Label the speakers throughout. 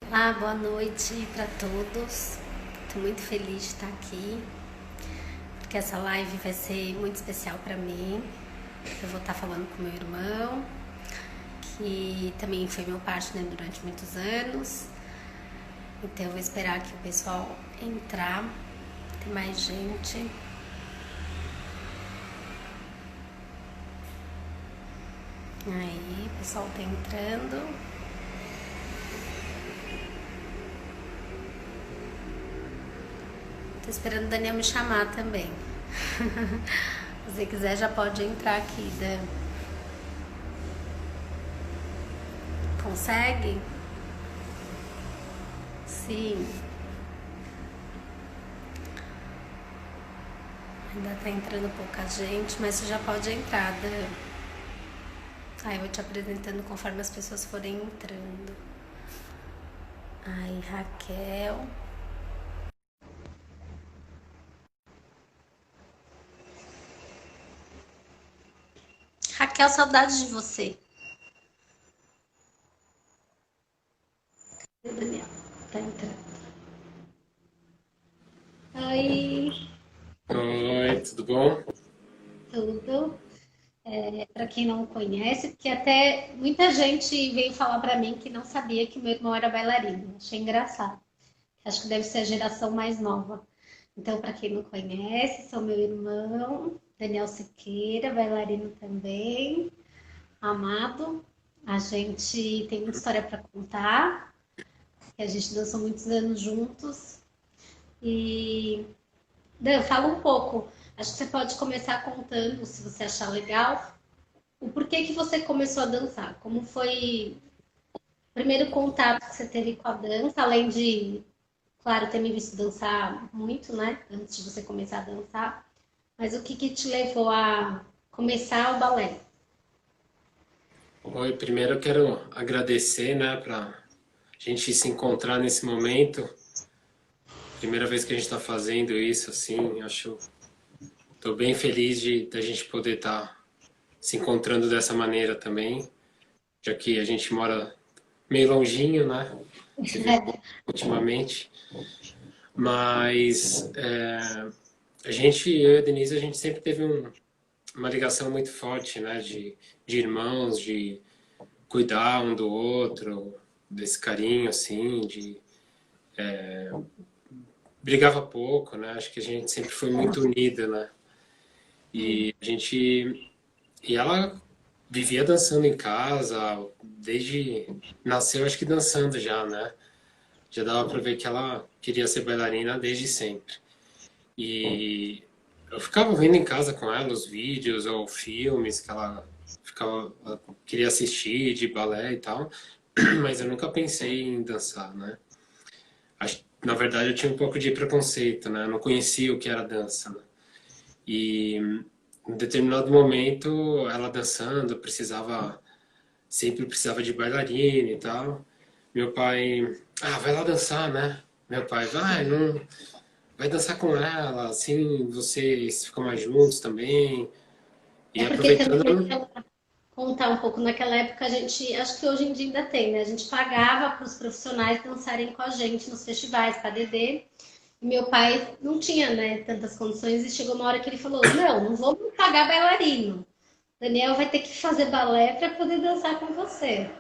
Speaker 1: Olá, boa noite para todos. Estou muito feliz de estar aqui, porque essa live vai ser muito especial para mim. Eu vou estar falando com meu irmão, que também foi meu partner durante muitos anos. Então eu vou esperar que o pessoal entrar, tem mais gente. Aí, o pessoal tá entrando. Tô esperando o Daniel me chamar também. Se você quiser, já pode entrar aqui, Dan. Consegue? Sim. Ainda tá entrando pouca gente, mas você já pode entrar, Dan. Aí eu vou te apresentando conforme as pessoas forem entrando. Aí, Raquel. Raquel, saudade de você. Daniel, tá entrando. Oi,
Speaker 2: Oi, tudo bom?
Speaker 1: tudo. Para quem não conhece, porque até muita gente veio falar para mim que não sabia que meu irmão era bailarino. Achei engraçado. Acho que deve ser a geração mais nova. Então, para quem não conhece, sou meu irmão, Daniel Siqueira, bailarino também, amado. A gente tem muita história para contar, que a gente dançou muitos anos juntos. E, Dan, fala um pouco. Acho que você pode começar contando, se você achar legal, o porquê que você começou a dançar. Como foi o primeiro contato que você teve com a dança, além de, claro, ter me visto dançar muito, né? Antes de você começar a dançar. Mas o que que te levou a começar o balé?
Speaker 2: Oi, primeiro eu quero agradecer, né, pra gente se encontrar nesse momento. Primeira vez que a gente está fazendo isso, assim, tô bem feliz de da gente poder estar se encontrando dessa maneira também, já que a gente mora meio longinho, né? Se vê pouco ultimamente, mas eu e a Denise, a gente sempre teve uma ligação muito forte, né, de irmãos, de cuidar um do outro, desse carinho, assim, de brigava pouco, né? Acho que a gente sempre foi muito unida, né? E a gente e ela vivia dançando em casa, desde nasceu acho que dançando já, né? Já dava para ver que ela queria ser bailarina desde sempre. E eu ficava vendo em casa com ela os vídeos ou filmes que ela queria assistir de balé e tal, mas eu nunca pensei em dançar, né? Na verdade, eu tinha um pouco de preconceito, né? Eu não conhecia o que era dança, né? E em determinado momento, ela dançando, sempre precisava de bailarina e tal. Meu pai, vai lá dançar, né? Meu pai, vai dançar com ela, assim vocês ficam mais juntos também.
Speaker 1: É
Speaker 2: E
Speaker 1: porque também
Speaker 2: aproveitando,
Speaker 1: contar um pouco, naquela época a gente, acho que hoje em dia ainda tem, né? A gente pagava para os profissionais dançarem com a gente nos festivais, para Dedê. E meu pai não tinha, né, tantas condições e chegou uma hora que ele falou: Não, não vou me pagar bailarino. Daniel vai ter que fazer balé para poder dançar com você.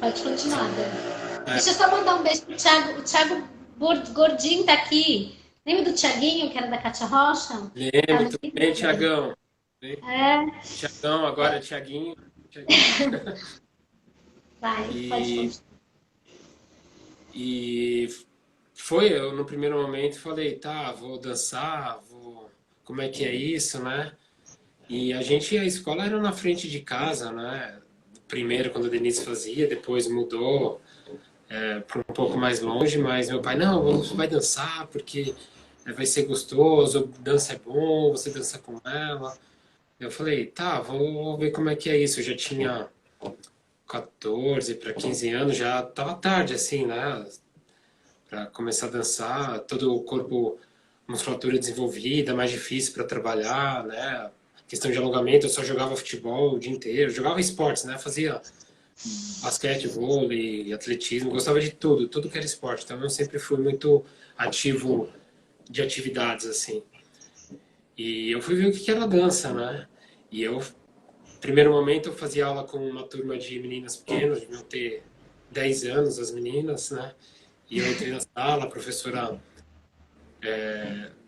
Speaker 1: Pode continuar, Dani.
Speaker 2: é,
Speaker 1: Deixa eu só mandar um beijo pro Thiago. O Thiago Gordinho tá aqui. Lembra do Thiaguinho, que era da Cátia Rocha? Tá
Speaker 2: lembro,
Speaker 1: no
Speaker 2: tudo bem,
Speaker 1: Twitter.
Speaker 2: Tiagão?
Speaker 1: É,
Speaker 2: Tiagão, agora Tiaguinho. Tiaguinho.
Speaker 1: vai, pode
Speaker 2: E,
Speaker 1: continuar.
Speaker 2: e eu no primeiro momento falei, tá, vou dançar, como é que é isso, né? E a escola era na frente de casa, né? Primeiro quando a Denise fazia, depois mudou para um pouco mais longe, mas meu pai, não, você vai dançar porque vai ser gostoso, dança é bom, você dança com ela. Eu falei, tá, vou ver como é que é isso. Eu já tinha 14 para 15 anos, já tava tarde assim, né? Para começar a dançar, todo o corpo, musculatura desenvolvida, mais difícil para trabalhar, né? Questão de alongamento, eu só jogava futebol o dia inteiro, jogava esportes, né? Fazia basquete, vôlei, atletismo, gostava de tudo, tudo que era esporte. Então eu sempre fui muito ativo de atividades assim. E eu fui ver o que era dança, né? E eu, no primeiro momento, eu fazia aula com uma turma de meninas pequenas, deviam ter 10 anos as meninas, né? E eu entrei na sala, a professora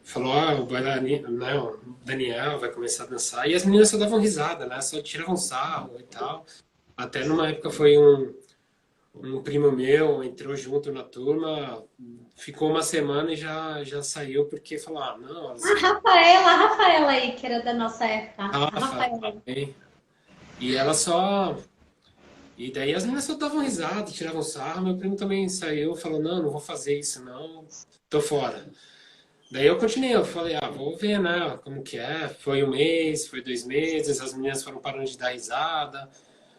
Speaker 2: falou, o bailarino, né, o Daniel vai começar a dançar. E as meninas só davam risada, né? Só tiravam sarro e tal. Até numa época foi um primo meu, entrou junto na turma, ficou uma semana e já saiu porque falou, não,
Speaker 1: A Rafaela aí, que era da nossa época. A
Speaker 2: Rafa,
Speaker 1: Rafaela.
Speaker 2: hein? E ela só. E daí as meninas só davam risada, tiravam sarro. Meu primo também saiu, falou: não vou fazer isso, não, tô fora. Daí eu continuei, eu falei: vou ver, né, como que é. Foi um mês, foi 2 meses, as meninas foram parando de dar risada,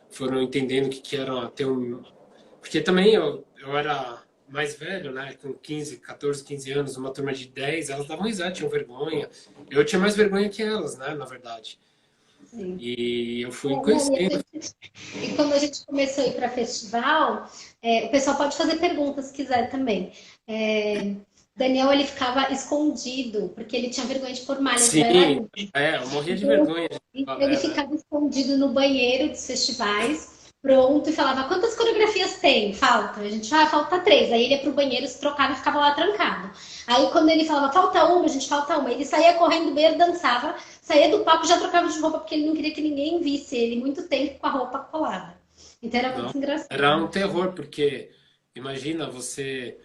Speaker 2: foram entendendo o que era ter um. Porque também eu era mais velho, né, com 15, 14, 15 anos, uma turma de 10, elas davam risada, tinham vergonha. Eu tinha mais vergonha que elas, né, na verdade.
Speaker 1: Sim.
Speaker 2: E eu fui
Speaker 1: Não,
Speaker 2: conhecendo.
Speaker 1: e quando a gente começou a ir para festival, o pessoal pode fazer perguntas se quiser também. Daniel, ele ficava escondido, porque ele tinha vergonha de pôr malha de
Speaker 2: Sim,
Speaker 1: bailarina.
Speaker 2: eu morria de
Speaker 1: Então,
Speaker 2: vergonha.
Speaker 1: então ele ficava escondido no banheiro dos festivais, pronto, e falava, quantas coreografias tem? Falta. A gente, falta 3. Aí ele ia pro banheiro, se trocava e ficava lá trancado. Aí quando ele falava, falta uma, a gente, falta uma. Ele saía correndo do banheiro, dançava, saía do palco e já trocava de roupa, porque ele não queria que ninguém visse ele muito tempo com a roupa colada. Então era
Speaker 2: Não,
Speaker 1: muito engraçado.
Speaker 2: era um terror, porque imagina, você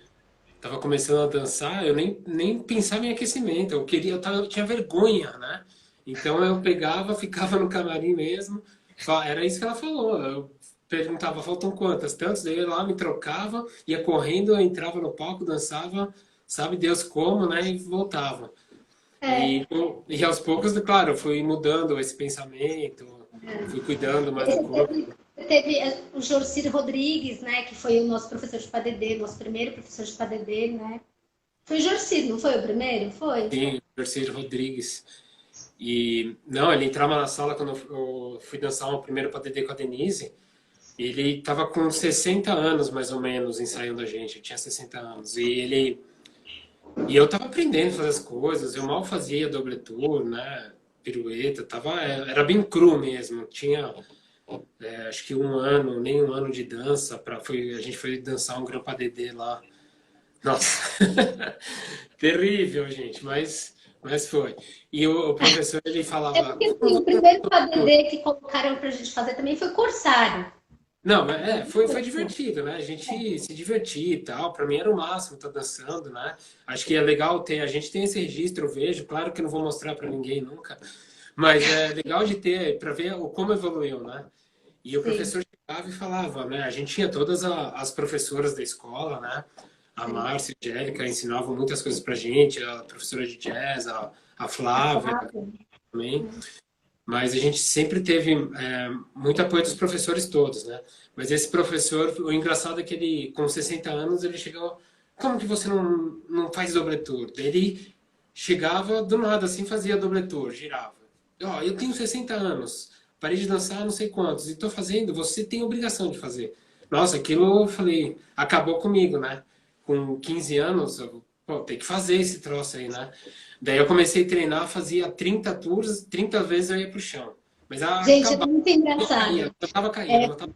Speaker 2: estava começando a dançar, eu nem pensava em aquecimento, eu tinha vergonha, né? Então eu pegava, ficava no camarim mesmo, era isso que ela falou. Eu perguntava, faltam quantas? Tantos, daí eu ia lá, me trocava, ia correndo, eu entrava no palco, dançava, sabe Deus como, né? E voltava.
Speaker 1: É,
Speaker 2: E aos poucos, claro, eu fui mudando esse pensamento, fui cuidando mais do corpo.
Speaker 1: teve o Jorcir Rodrigues, né, que foi o nosso professor de PADD, nosso primeiro professor de PADD, né? Foi o Jorcir, não foi o primeiro? Foi.
Speaker 2: Sim, Terceiro Rodrigues. E não, ele entrava na sala quando eu fui dançar uma primeira para DD com a Denise. Ele estava com 60 anos mais ou menos ensaiando a gente. Eu tinha 60 anos e eu estava aprendendo a fazer as coisas. Eu mal fazia doble tour, né? Pirueta, era bem cru mesmo. Tinha acho que nem um ano de dança a gente foi dançar um Grampa DD lá. Nossa, terrível, gente, mas foi. E o professor, ele
Speaker 1: É
Speaker 2: falava,
Speaker 1: porque assim, o primeiro PADD que colocaram pra gente fazer também foi Corsário.
Speaker 2: não, mas foi divertido, né? A gente se divertia e tal. Para mim era o máximo estar dançando, né? Acho que é legal ter, a gente tem esse registro, eu vejo, claro que eu não vou mostrar para ninguém nunca, mas é legal de ter para ver como evoluiu, né? E o
Speaker 1: Sim,
Speaker 2: professor chegava e falava, né? A gente tinha todas as professoras da escola, né? A
Speaker 1: sim.
Speaker 2: Márcia e a Angélica ensinavam muitas coisas pra gente, a professora de jazz, a Flávia
Speaker 1: Claro.
Speaker 2: também. Mas a gente sempre teve muito apoio dos professores todos, né? Mas esse professor, o engraçado é que ele, com 60 anos, ele chegou, como que você não faz dobletur? Ele chegava do nada, assim, fazia dobletur, girava. Eu tenho 60 anos, parei de dançar não sei quantos, e estou fazendo, você tem obrigação de fazer. Nossa, aquilo, eu falei, acabou comigo, né? Com 15 anos, pô, tem que fazer esse troço aí, né? Daí eu comecei a treinar, fazia 30 tours, 30 vezes eu ia pro chão. Mas
Speaker 1: Gente, é
Speaker 2: acabava,
Speaker 1: muito
Speaker 2: eu caía,
Speaker 1: engraçado.
Speaker 2: eu tava caindo, eu tava...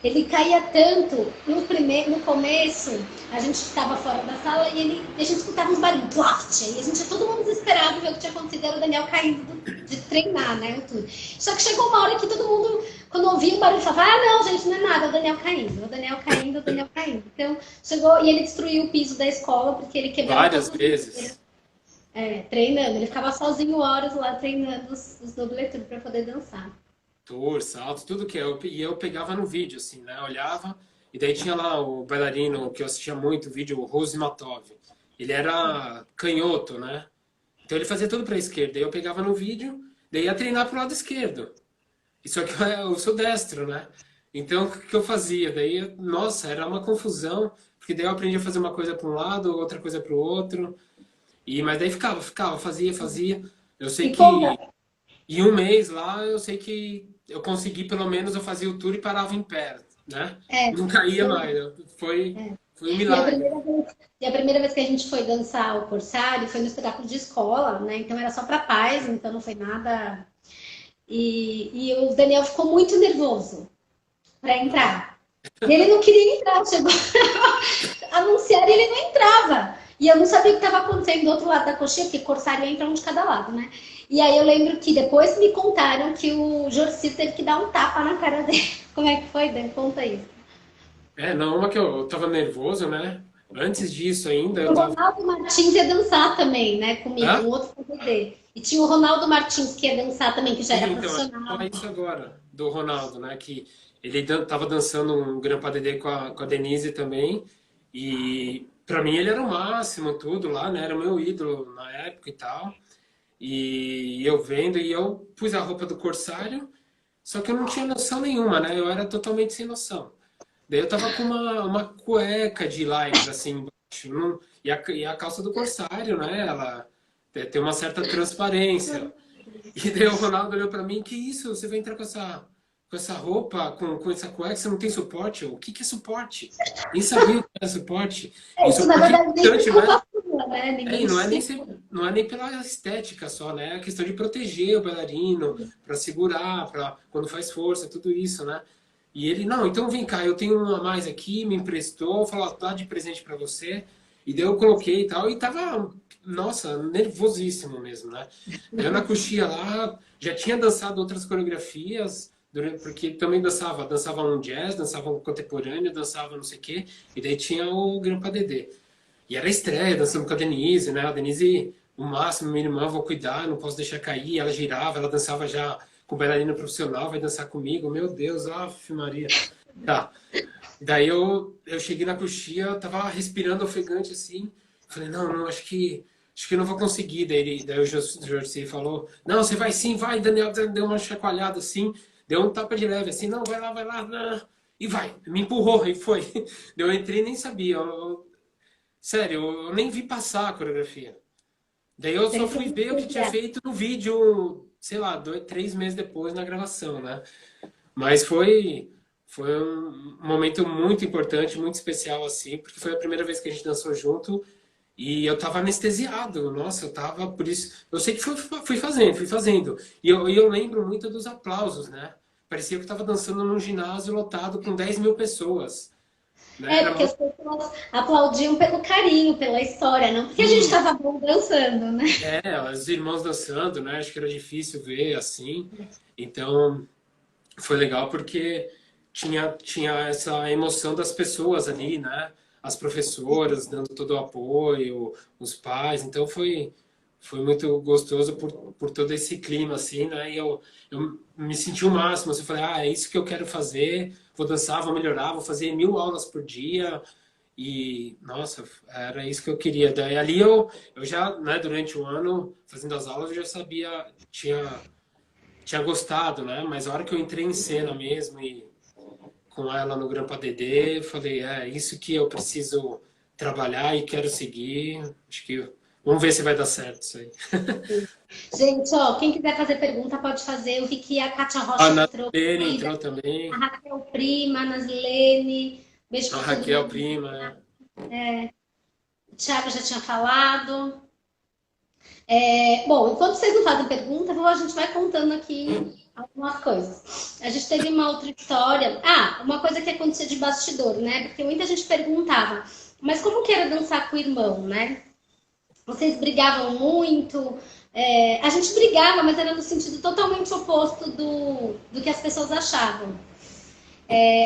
Speaker 1: Ele caía tanto no começo, a gente estava fora da sala e a gente escutava uns barulhos, plaft, e a gente todo mundo desesperado ver o que tinha acontecido, era o Daniel caindo de treinar, né? Tudo. Só que chegou uma hora que todo mundo, quando ouvia um barulho, falava, não, gente, não é nada, é o Daniel caindo, é o Daniel caindo, é o Daniel caindo. Então, chegou, e ele destruiu o piso da escola, porque ele quebrava
Speaker 2: Várias
Speaker 1: todas as
Speaker 2: vezes,
Speaker 1: treinando. Ele ficava sozinho horas lá treinando os dobletudos para poder dançar.
Speaker 2: tours, saltos, tudo que e eu pegava no vídeo, assim, né? Olhava, e daí tinha lá o bailarino que eu assistia muito o vídeo, o Rose Matov. Ele era canhoto, né? Então ele fazia tudo para a esquerda. Daí eu pegava no vídeo, daí ia treinar pro lado esquerdo. Isso aqui eu sou destro, né? Então, o que eu fazia? Daí, nossa, era uma confusão, porque daí eu aprendi a fazer uma coisa para um lado, outra coisa para o outro. Mas daí fazia. Eu sei
Speaker 1: E conta,
Speaker 2: que em um mês lá, eu sei que eu consegui, pelo menos, eu fazia o tour e parava em pé, né?
Speaker 1: É,
Speaker 2: Não caía mais. Foi um
Speaker 1: e a
Speaker 2: milagre.
Speaker 1: primeira vez, e a primeira vez que a gente foi dançar o Corsário foi no espetáculo de escola, né? Então era só para pais, então não foi nada. E o Daniel ficou muito nervoso para entrar. E ele não queria entrar, chegou a anunciar e ele não entrava. E eu não sabia o que estava acontecendo do outro lado da coxinha, porque Corsário entra um de cada lado, né? E aí eu lembro que depois me contaram que o Jorcito teve que dar um tapa na cara dele. Como é que foi, Dan? Conta isso.
Speaker 2: Não, uma que eu tava nervoso, né? Antes disso ainda,
Speaker 1: O
Speaker 2: eu tava.
Speaker 1: Ronaldo Martins ia dançar também, né, comigo,
Speaker 2: Hã?
Speaker 1: um outro PDD. E tinha o Ronaldo Martins que ia dançar também, que já
Speaker 2: Sim,
Speaker 1: era
Speaker 2: então, eu ia
Speaker 1: profissional.
Speaker 2: falar isso agora, do Ronaldo, né? Que ele tava dançando um Grampa Dedê com a Denise também. E pra mim ele era o máximo, tudo lá, né? Era o meu ídolo na época e tal. E eu vendo, e eu pus a roupa do Corsário, só que eu não tinha noção nenhuma, né? Eu era totalmente sem noção. Daí eu tava com uma cueca de lycra, assim, embaixo. E a calça do Corsário, né? Ela tem uma certa transparência. E daí o Ronaldo olhou pra mim, que isso? Você vai entrar com essa roupa, com essa cueca, você não tem suporte? O que que é suporte? Nem sabia o que era suporte.
Speaker 1: É,
Speaker 2: E
Speaker 1: isso na
Speaker 2: suporte é
Speaker 1: verdade nem
Speaker 2: importante,
Speaker 1: foi
Speaker 2: não é?
Speaker 1: culpa sua, né?
Speaker 2: E
Speaker 1: Ninguém
Speaker 2: não é nem pela estética só, né? É a questão de proteger o bailarino, para segurar, para quando faz força, tudo isso, né? E ele, não, então vem cá, eu tenho uma a mais aqui, me emprestou, falou, dá de presente para você. E daí eu coloquei e tal, e tava, nossa, nervosíssimo mesmo, né? Daí eu na coxia lá, já tinha dançado outras coreografias, porque também dançava um jazz, dançava um contemporâneo, dançava não sei o quê, e daí tinha o Grampa Dedê. E era estreia, dançando com a Denise, né? A Denise, o máximo, minha irmã, vou cuidar, não posso deixar cair. Ela girava, ela dançava já com bailarina profissional, vai dançar comigo. Meu Deus, ave Maria. Tá. Daí eu cheguei na coxia, eu tava respirando ofegante assim. Falei, não, não, acho que eu não vou conseguir. Daí o Jorge falou, não, você vai sim, vai. Daniel deu uma chacoalhada assim, deu um tapa de leve assim, não, vai lá, não. E vai, me empurrou e foi. Daí eu entrei e nem sabia. Sério, eu nem vi passar a coreografia. Daí eu
Speaker 1: tem
Speaker 2: só fui ver o que tinha
Speaker 1: que
Speaker 2: feito no vídeo, sei lá, 3 meses depois na gravação, né? Mas foi um momento muito importante, muito especial, assim, porque foi a primeira vez que a gente dançou junto e eu tava anestesiado. Nossa, eu tava, por isso. Eu sei que fui fazendo, fui fazendo. E eu lembro muito dos aplausos, né? Parecia que eu tava dançando num ginásio lotado com 10 mil pessoas, né?
Speaker 1: É,
Speaker 2: Era
Speaker 1: porque
Speaker 2: muito.
Speaker 1: as pessoas aplaudiam pelo carinho, pela história, não porque a gente
Speaker 2: Sim,
Speaker 1: estava bom dançando, né?
Speaker 2: os irmãos dançando, né? Acho que era difícil ver assim. Então, foi legal porque tinha essa emoção das pessoas ali, né? As professoras dando todo o apoio, os pais. Então, foi muito gostoso por todo esse clima, assim, né? E eu me senti o máximo. Assim, eu falei, é isso que eu quero fazer. Vou dançar, vou melhorar, vou fazer 1.000 aulas por dia. E, nossa, era isso que eu queria. Daí ali eu já, né, durante o ano, fazendo as aulas, eu já sabia, tinha gostado, né? Mas a hora que eu entrei em cena mesmo e com ela no Grampa Dedê, eu falei, é isso que eu preciso trabalhar e quero seguir. Acho que vamos ver se vai dar certo isso aí.
Speaker 1: Gente, ó, quem quiser fazer pergunta pode fazer. Eu vi que a Kátia
Speaker 2: A
Speaker 1: Rocha entrou
Speaker 2: Natalene
Speaker 1: aí,
Speaker 2: entrou
Speaker 1: a
Speaker 2: também,
Speaker 1: Raquel Prima, a Nasilene, beijo
Speaker 2: a
Speaker 1: para todo
Speaker 2: Raquel
Speaker 1: mundo.
Speaker 2: Prima, né?
Speaker 1: O Thiago já tinha falado. Bom, enquanto vocês não fazem pergunta, a gente vai contando aqui algumas coisas. A gente teve uma outra história. Uma coisa que acontecia de bastidor, né? Porque muita gente perguntava, mas como que era dançar com o irmão, né? Vocês brigavam muito? A gente brigava, mas era no sentido totalmente oposto do que as pessoas achavam.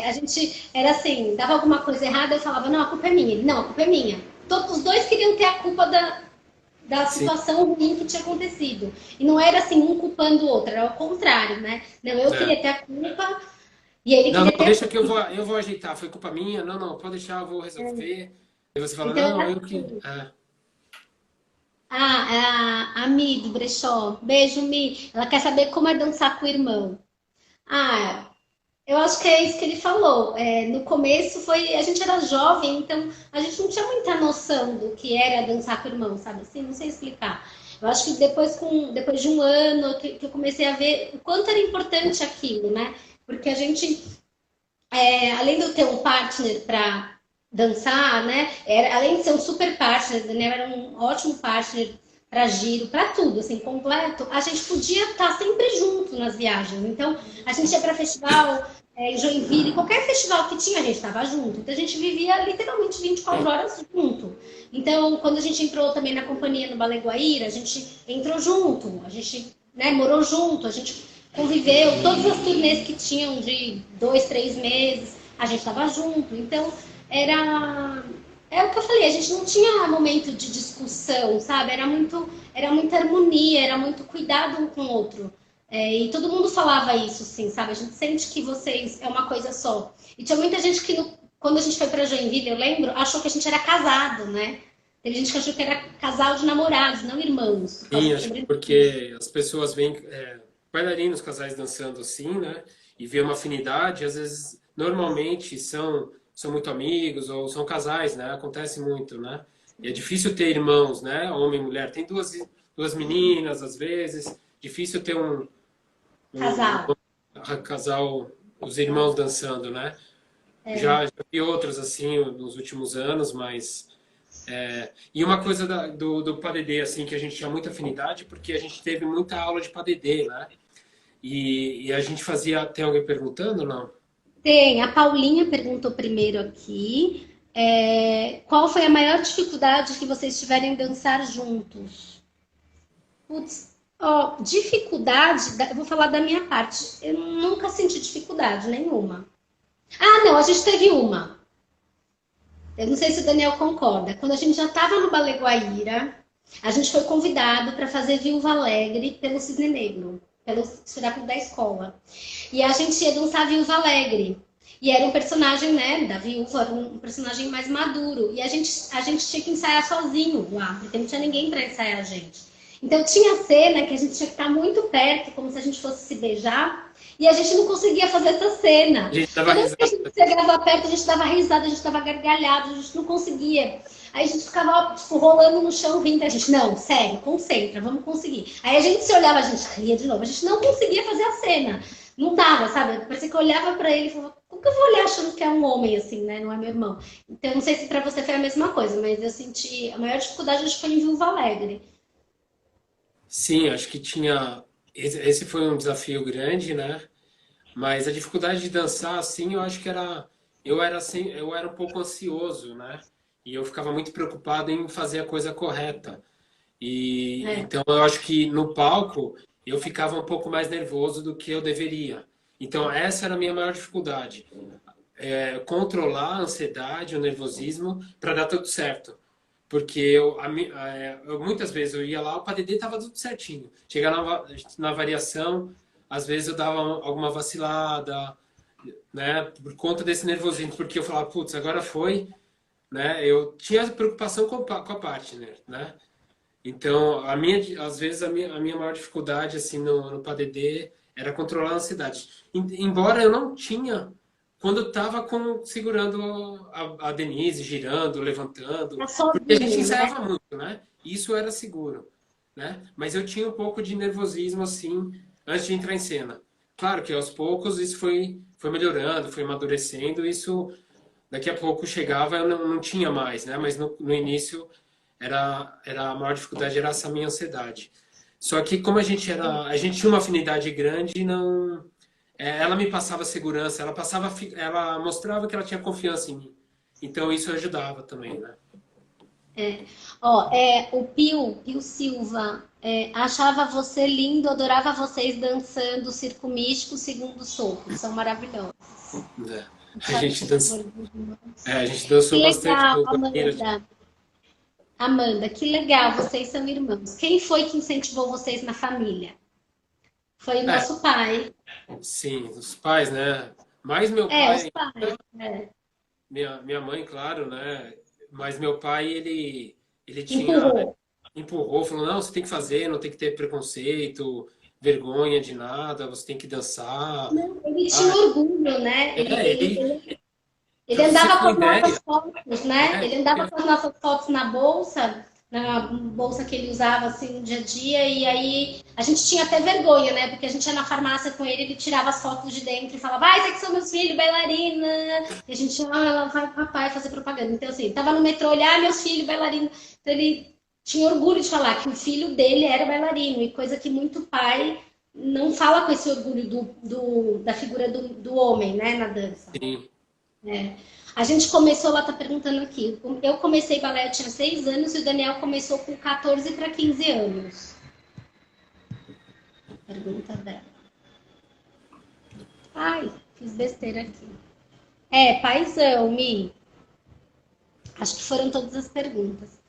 Speaker 1: A gente era assim, dava alguma coisa errada, eu falava, não, a culpa é minha. Ele, não, a culpa é minha. Todos os dois queriam ter a culpa da
Speaker 2: Sim.
Speaker 1: situação ruim que tinha acontecido. E não era assim, um culpando o outro, era o contrário, né? Não, eu
Speaker 2: É.
Speaker 1: queria ter a culpa e ele
Speaker 2: Não,
Speaker 1: queria
Speaker 2: não,
Speaker 1: ter a
Speaker 2: deixa que eu
Speaker 1: culpa.
Speaker 2: vou, eu vou ajeitar, foi culpa minha. Não, não, pode deixar, eu vou resolver. E você fala,
Speaker 1: Então
Speaker 2: não,
Speaker 1: era
Speaker 2: eu que.
Speaker 1: assim. A Mi do Brechó, beijo, Mi. Ela quer saber como é dançar com o irmão. Ah, eu acho que é isso que ele falou. No começo foi, a gente era jovem, então a gente não tinha muita noção do que era dançar com o irmão, sabe assim? Não sei explicar. Eu acho que depois de um ano que eu comecei a ver o quanto era importante aquilo, né? Porque a gente, além de eu ter um partner para dançar, né? Além de ser um super partner, o Daniel era um ótimo partner para giro, para tudo, assim, completo. A gente podia estar sempre junto nas viagens. Então, a gente ia para festival, em Joinville, qualquer festival que tinha, a gente estava junto. Então, a gente vivia literalmente 24 horas junto. Então, quando a gente entrou também na companhia no Balé Guaíra, a gente entrou junto, a gente, né, morou junto, a gente conviveu, todas as turnês que tinham de 2, 3 meses, a gente estava junto. Então, era. É o que eu falei, a gente não tinha momento de discussão, sabe? Era muita harmonia, era muito cuidado um com o outro. E todo mundo falava isso, assim, sabe? A gente sente que vocês é uma coisa só. E tinha muita gente que, quando a gente foi pra Joinville, eu lembro, achou que a gente era casado, né? Teve gente que achou que era casal de namorados, não irmãos.
Speaker 2: Sim, acho que porque as pessoas veem bailarinos, casais dançando assim, né? E vê uma afinidade, às vezes, normalmente são muito amigos ou são casais, né? Acontece muito, né? E é difícil ter irmãos, né? Homem e mulher. Tem duas meninas, às vezes. Difícil ter
Speaker 1: Casal.
Speaker 2: um casal, os irmãos dançando, né? Já vi outros assim nos últimos anos, mas e uma coisa do padedê, assim, que a gente tinha muita afinidade, porque a gente teve muita aula de padedê, né? E a gente fazia. Tem alguém perguntando, não?
Speaker 1: Tem, a Paulinha perguntou primeiro aqui. Qual foi a maior dificuldade que vocês tiverem em dançar juntos? Putz, ó, dificuldade, eu vou falar da minha parte. Eu nunca senti dificuldade nenhuma. Ah, não, a gente teve uma. Eu não sei se o Daniel concorda. Quando a gente já estava no Balé Guaíra, a gente foi convidado para fazer Viúva Alegre pelo Cisne Negro, pelo espetáculo da escola. E a gente ia dançar Viúva Alegre. E era um personagem, né, da viúva, era um personagem mais maduro. E a gente tinha que ensaiar sozinho lá, porque não tinha ninguém para ensaiar a gente. Então tinha cena que a gente tinha que estar muito perto, como se a gente fosse se beijar, e a gente não conseguia fazer essa cena.
Speaker 2: A gente dava
Speaker 1: Toda vez que a
Speaker 2: risada.
Speaker 1: gente chegava perto, a gente dava risada, a gente dava gargalhado, a gente não conseguia. Aí a gente ficava, tipo, rolando no chão, rindo. A gente, não, sério, concentra, vamos conseguir. Aí a gente se olhava, a gente ria de novo. A gente não conseguia fazer a cena. Não dava, sabe? Parecia que eu olhava pra ele e falava, como que eu vou olhar achando que é um homem, assim, né? Não é meu irmão. Então, não sei se pra você foi a mesma coisa, mas eu senti... A maior dificuldade, acho que foi em Viúva Alegre.
Speaker 2: Sim, acho que tinha. Esse foi um desafio grande, né? Mas a dificuldade de dançar, assim, eu acho que era. Eu era um pouco ansioso, né? E eu ficava muito preocupado em fazer a coisa correta. E
Speaker 1: É.
Speaker 2: então eu acho que no palco eu ficava um pouco mais nervoso do que eu deveria. Então essa era a minha maior dificuldade. Controlar a ansiedade, o nervosismo para dar tudo certo. Porque muitas vezes eu ia lá, o padedê estava tudo certinho. Chegar na variação, às vezes eu dava alguma vacilada, né? Por conta desse nervosismo, porque eu falava, putz, agora foi, né? Eu tinha preocupação com a partner, né? Então, às vezes a minha maior dificuldade assim no PADD era controlar a ansiedade. Embora eu não tinha quando eu estava segurando a Denise, girando, levantando,
Speaker 1: Tá
Speaker 2: porque a gente
Speaker 1: sozinho, né?
Speaker 2: ensaiava muito, né? Isso era seguro, né? Mas eu tinha um pouco de nervosismo assim antes de entrar em cena. Claro que aos poucos isso foi melhorando, foi amadurecendo, isso daqui a pouco chegava eu não tinha mais, né? Mas no início era a maior dificuldade era essa minha ansiedade. Só que como a gente tinha uma afinidade grande, não, ela me passava segurança, ela mostrava que ela tinha confiança em mim. Então isso ajudava também, né?
Speaker 1: Ó, o Pio Silva, achava você lindo, adorava vocês dançando Circo Místico, Segundo Soco. São maravilhosos.
Speaker 2: É. A
Speaker 1: Sabe
Speaker 2: gente
Speaker 1: esse
Speaker 2: dançou,
Speaker 1: favor dos irmãos?
Speaker 2: a gente
Speaker 1: Que
Speaker 2: dançou bastante
Speaker 1: legal,
Speaker 2: no Guarani.
Speaker 1: Amanda. Amanda, que legal, vocês são irmãos. Quem foi que incentivou vocês na família? Foi o
Speaker 2: É,
Speaker 1: nosso pai.
Speaker 2: sim, os pais, né? Mais meu
Speaker 1: Os
Speaker 2: pai,
Speaker 1: pais.
Speaker 2: minha mãe, claro, né? Mas meu pai, ele tinha,
Speaker 1: Empurrou.
Speaker 2: empurrou, falou, não, você tem que fazer, não tem que ter preconceito, vergonha de nada, você tem que dançar.
Speaker 1: Não, ele tinha
Speaker 2: Ah,
Speaker 1: orgulho, né?
Speaker 2: ele,
Speaker 1: Ele
Speaker 2: pra você
Speaker 1: andava
Speaker 2: ter
Speaker 1: com
Speaker 2: uma
Speaker 1: as nossas
Speaker 2: ideia,
Speaker 1: fotos, né?
Speaker 2: é,
Speaker 1: Ele andava com as nossas fotos na bolsa, na bolsa que ele usava assim no dia a dia, e aí a gente tinha até vergonha, né? Porque a gente ia na farmácia com ele, ele tirava as fotos de dentro e falava, ah, esses aqui são meus filhos, bailarina. E a gente, ah, ela vai pro papai fazer propaganda. Então, assim, tava no metrô, olhar, ah, meus filhos, bailarina. Então, ele tinha orgulho de falar que o filho dele era bailarino, e coisa que muito pai não fala com esse orgulho da figura do homem, né, na dança.
Speaker 2: Sim.
Speaker 1: É. A gente começou, ela tá perguntando aqui. Eu comecei balé, eu tinha 6 anos e o Daniel começou com 14 para 15 anos. Pergunta dela. Ai, fiz besteira aqui. É, paizão, Mi. Acho que foram todas as perguntas.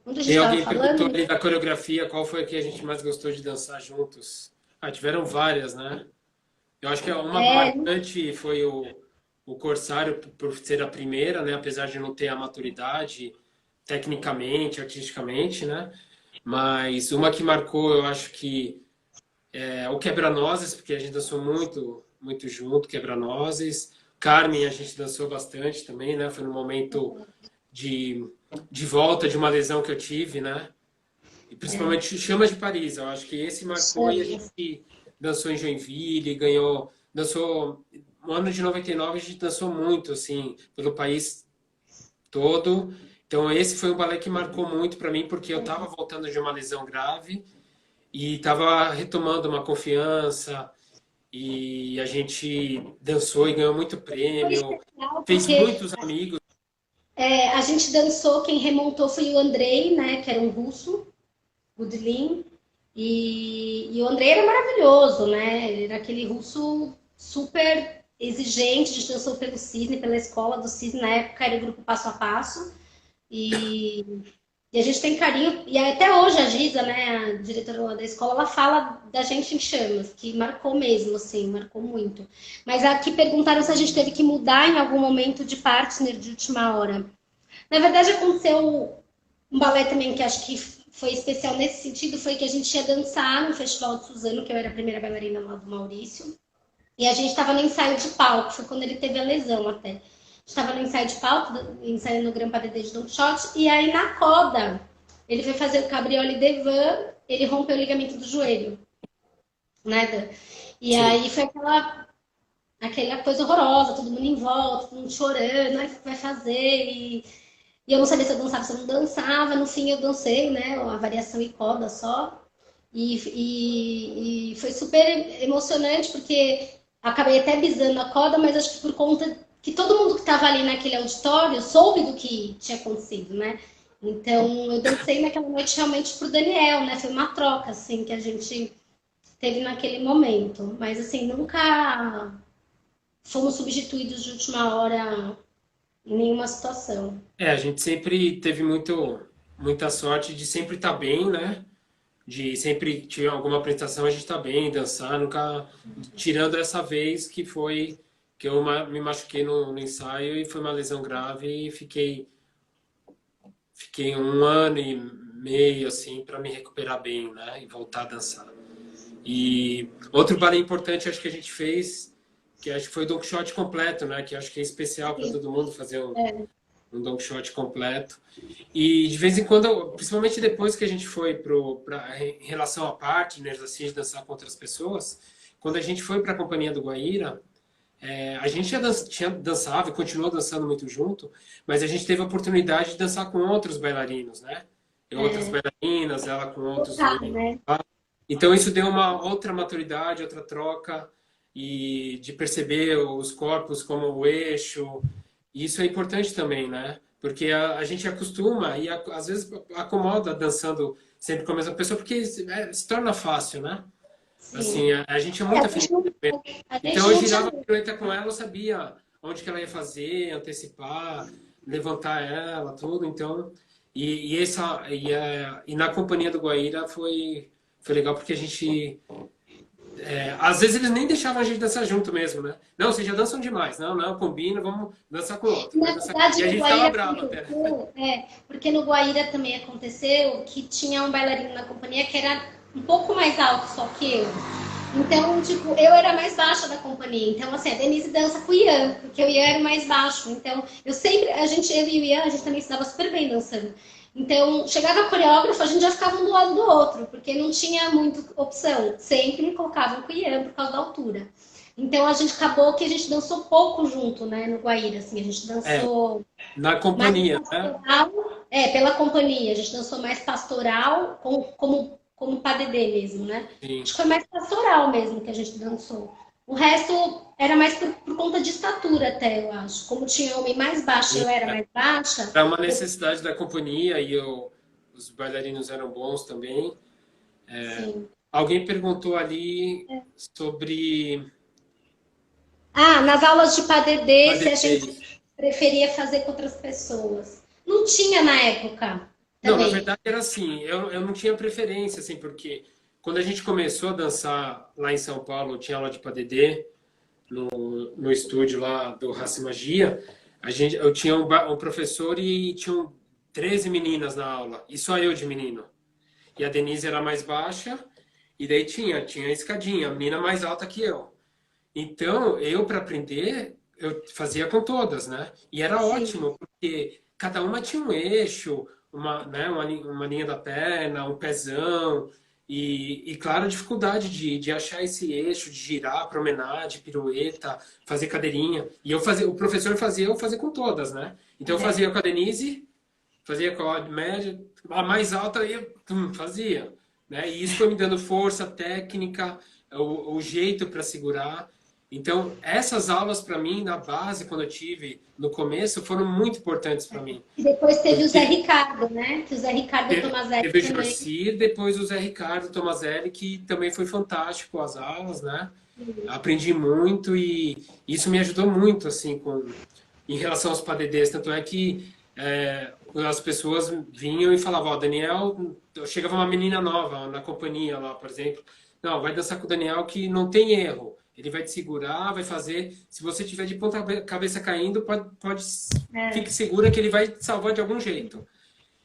Speaker 1: Onde a gente
Speaker 2: Tem
Speaker 1: estava
Speaker 2: alguém que perguntou
Speaker 1: falando?
Speaker 2: ali da coreografia, qual foi a que a gente mais gostou de dançar juntos? Ah, tiveram várias, né? Eu acho que uma
Speaker 1: É,
Speaker 2: marcante foi o Corsário, por ser a primeira, né? Apesar de não ter a maturidade tecnicamente, artisticamente, né? Mas uma que marcou, eu acho que é o Quebra-Nozes, porque a gente dançou muito, muito junto, Quebra-Nozes. Carmen, a gente dançou bastante também, né? Foi no momento de, de volta de uma lesão que eu tive, né? E principalmente Chamas de Paris, eu acho que esse marcou e a
Speaker 1: chama.
Speaker 2: gente dançou em Joinville, ganhou, dançou no ano de 99 a gente dançou muito assim pelo país todo. Então esse foi um balé que marcou muito para mim porque eu estava voltando de uma lesão grave e estava retomando uma confiança e a gente dançou e ganhou muito
Speaker 1: Foi
Speaker 2: prêmio,
Speaker 1: especial
Speaker 2: fez
Speaker 1: porque
Speaker 2: muitos amigos.
Speaker 1: a gente dançou, quem remontou foi o Andrei, né, que era um russo, Gudlin, e o Andrei era maravilhoso, né? Ele era aquele russo super exigente, a gente dançou pelo Cisne, pela escola do Cisne, na época era o grupo Passo a Passo, e, e a gente tem carinho, e até hoje a Giza, né, a diretora da escola, ela fala da gente em chamas, que marcou mesmo, assim, marcou muito. Mas aqui perguntaram se a gente teve que mudar em algum momento de partner de última hora. Na verdade, aconteceu um balé também que acho que foi especial nesse sentido, foi que a gente ia dançar no Festival de Suzano, que eu era a primeira bailarina lá do Maurício, e a gente estava no ensaio de palco, foi quando ele teve a lesão até. A gente estava no ensaio de palco, ensaiando o Grand Padedê de Don Quixote, e aí na coda, ele foi fazer o Cabriole Devan, ele rompeu o ligamento do joelho, né, Dan? E
Speaker 2: Sim.
Speaker 1: aí foi aquela coisa horrorosa, todo mundo em volta, todo mundo chorando, o que vai fazer? E eu não sabia se eu dançava, se eu não dançava. No fim, eu dancei, né? A variação e coda só. E foi super emocionante, porque acabei até bisando a coda, mas acho que por conta que todo mundo que estava ali naquele auditório soube do que tinha acontecido, né? Então, eu dancei naquela noite realmente pro Daniel, né? Foi uma troca, assim, que a gente teve naquele momento. Mas, assim, nunca fomos substituídos de última hora em nenhuma situação.
Speaker 2: É, a gente sempre teve muita sorte de sempre estar bem, né? De sempre tiver alguma apresentação a gente tá bem, dançar, nunca tirando essa vez que foi que eu me machuquei no ensaio e foi uma lesão grave e fiquei um ano e meio assim para me recuperar bem, né? E voltar a dançar. E outro balé importante acho que a gente fez, que acho que foi o Don Quixote completo, né? Que acho que é especial para todo mundo fazer um Don Quixote completo. E de vez em quando, principalmente depois que a gente foi em relação a partners, assim, de dançar com outras pessoas, quando a gente foi para a Companhia do Guaíra, a gente tinha dançava e continuou dançando muito junto, mas a gente teve a oportunidade de dançar com outros bailarinos, né? E outras bailarinas, ela com outros
Speaker 1: Tá,
Speaker 2: homens.
Speaker 1: né?
Speaker 2: Então isso deu uma outra maturidade, outra troca e de perceber os corpos como o eixo. E isso é importante também, né? Porque a gente acostuma e às vezes acomoda dançando sempre com a mesma pessoa porque se torna fácil, né?
Speaker 1: Sim.
Speaker 2: Assim, a gente é
Speaker 1: É,
Speaker 2: muito afinidade.
Speaker 1: a
Speaker 2: Então
Speaker 1: gente
Speaker 2: eu
Speaker 1: não tinha.
Speaker 2: girava a pirueta com ela, eu sabia onde que ela ia fazer, antecipar, levantar ela, tudo. Então, e na companhia do Guaíra foi legal porque a gente às vezes eles nem deixavam a gente dançar junto mesmo, né? Não, vocês já dançam demais. Não, não, combina, vamos dançar com o outro. Vai
Speaker 1: Na
Speaker 2: dançar... E
Speaker 1: verdade,
Speaker 2: a
Speaker 1: no
Speaker 2: gente ficava
Speaker 1: Guaíra
Speaker 2: bravo até.
Speaker 1: aconteceu, porque no Guaíra também aconteceu que tinha um bailarino na companhia que era um pouco mais alto só que eu. Então, tipo, eu era mais baixa da companhia. Então, assim, a Denise dança com o Ian, porque o Ian era mais baixo. Então, eu e o Ian, a gente também se dava super bem dançando. Então, chegava coreógrafo, a gente já ficava um do lado do outro, porque não tinha muita opção. Sempre me colocavam com o Ian por causa da altura. Então, a gente acabou que a gente dançou pouco junto, né, no Guaíra, assim, a gente
Speaker 2: É,
Speaker 1: dançou
Speaker 2: na
Speaker 1: mais
Speaker 2: companhia, né?
Speaker 1: pastoral, pela companhia, a gente dançou mais pastoral, como padedê mesmo, né?
Speaker 2: Sim.
Speaker 1: Acho que foi mais pastoral mesmo que a gente dançou. O resto era mais por conta de estatura até, eu acho. Como tinha homem mais baixo e eu era mais baixa,
Speaker 2: Era uma necessidade da companhia e os bailarinos eram bons também.
Speaker 1: sim.
Speaker 2: Alguém perguntou ali sobre
Speaker 1: Ah, nas aulas de padedê, se a
Speaker 2: padedê.
Speaker 1: gente preferia fazer com outras pessoas. Não tinha na época
Speaker 2: Não, na
Speaker 1: também.
Speaker 2: verdade era assim, eu não tinha preferência, assim, porque quando a gente começou a dançar lá em São Paulo, tinha aula de padedê no estúdio lá do Raça e Magia, eu tinha um professor e tinham 13 meninas na aula, e só eu de menino. E a Denise era mais baixa, e daí tinha a escadinha, a menina mais alta que eu. Então, eu para aprender, eu fazia com todas, né? E era
Speaker 1: Sim,
Speaker 2: ótimo, porque cada uma tinha um eixo, uma linha da perna, um pezão, e claro, a dificuldade de achar esse eixo, de girar, promenade, pirueta, fazer cadeirinha. E o professor fazia eu fazer com todas, né? Então, eu
Speaker 1: é,
Speaker 2: fazia com a Denise, fazia com a média, a mais alta eu fazia, né? E isso foi me dando força, técnica, o jeito para segurar. Então, essas aulas para mim na base, quando eu tive no começo, foram muito importantes para mim,
Speaker 1: e depois teve o Zé
Speaker 2: porque
Speaker 1: Ricardo, né? Que o Zé Ricardo Tomazelli
Speaker 2: teve o
Speaker 1: também.
Speaker 2: Jorcir, depois o Zé Ricardo Tomazelli, que também foi fantástico as aulas, né? Aprendi muito e isso me ajudou muito, assim, em relação aos padedês. Tanto é que as pessoas vinham e falavam, ó, Daniel, chegava uma menina nova na companhia lá, por exemplo, não, vai dançar com o Daniel que não tem erro. Ele vai te segurar, vai fazer. Se você tiver de ponta cabeça caindo,
Speaker 1: É,
Speaker 2: fique segura que ele vai te salvar de algum jeito.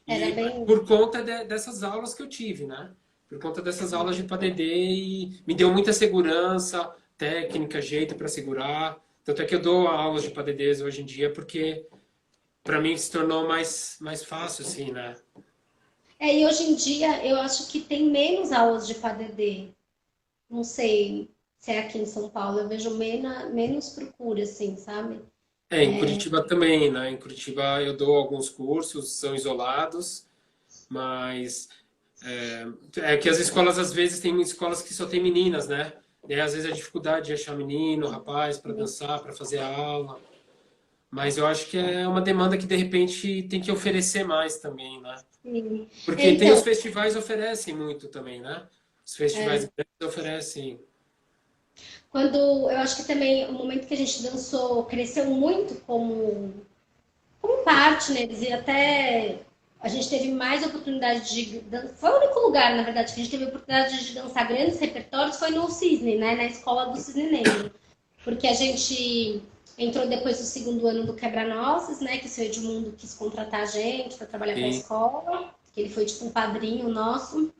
Speaker 1: era
Speaker 2: E
Speaker 1: bem.
Speaker 2: por conta dessas aulas que eu tive, né? Por conta dessas aulas de padedê e me deu muita segurança, técnica, jeito para segurar. Tanto é que eu dou aulas de padedês hoje em dia porque para mim se tornou mais fácil, assim, né?
Speaker 1: E hoje em dia eu acho que tem menos aulas de padedê. Não sei se é aqui em São Paulo, eu vejo menos procura, assim, sabe?
Speaker 2: Em Curitiba também, né? Em Curitiba eu dou alguns cursos, são isolados, mas que as escolas às vezes tem escolas que só tem meninas, né? E aí, às vezes a dificuldade de achar menino, rapaz para dançar, para fazer a aula. Mas eu acho que é uma demanda que de repente tem que oferecer mais também, né?
Speaker 1: Sim.
Speaker 2: Porque tem os
Speaker 1: Então,
Speaker 2: festivais oferecem muito também, né? Os festivais grandes oferecem.
Speaker 1: quando eu acho que também o momento que a gente dançou cresceu muito como partners e até a gente teve mais oportunidade de dançar. Foi o único lugar, na verdade, que a gente teve oportunidade de dançar grandes repertórios foi no Cisne, né? Na escola do Cisne Negro. Porque a gente entrou depois do segundo ano do Quebra-Nozes, né? Que o seu Edmundo quis contratar a gente para trabalhar para a
Speaker 2: Sim.
Speaker 1: escola. Que ele foi tipo um padrinho nosso.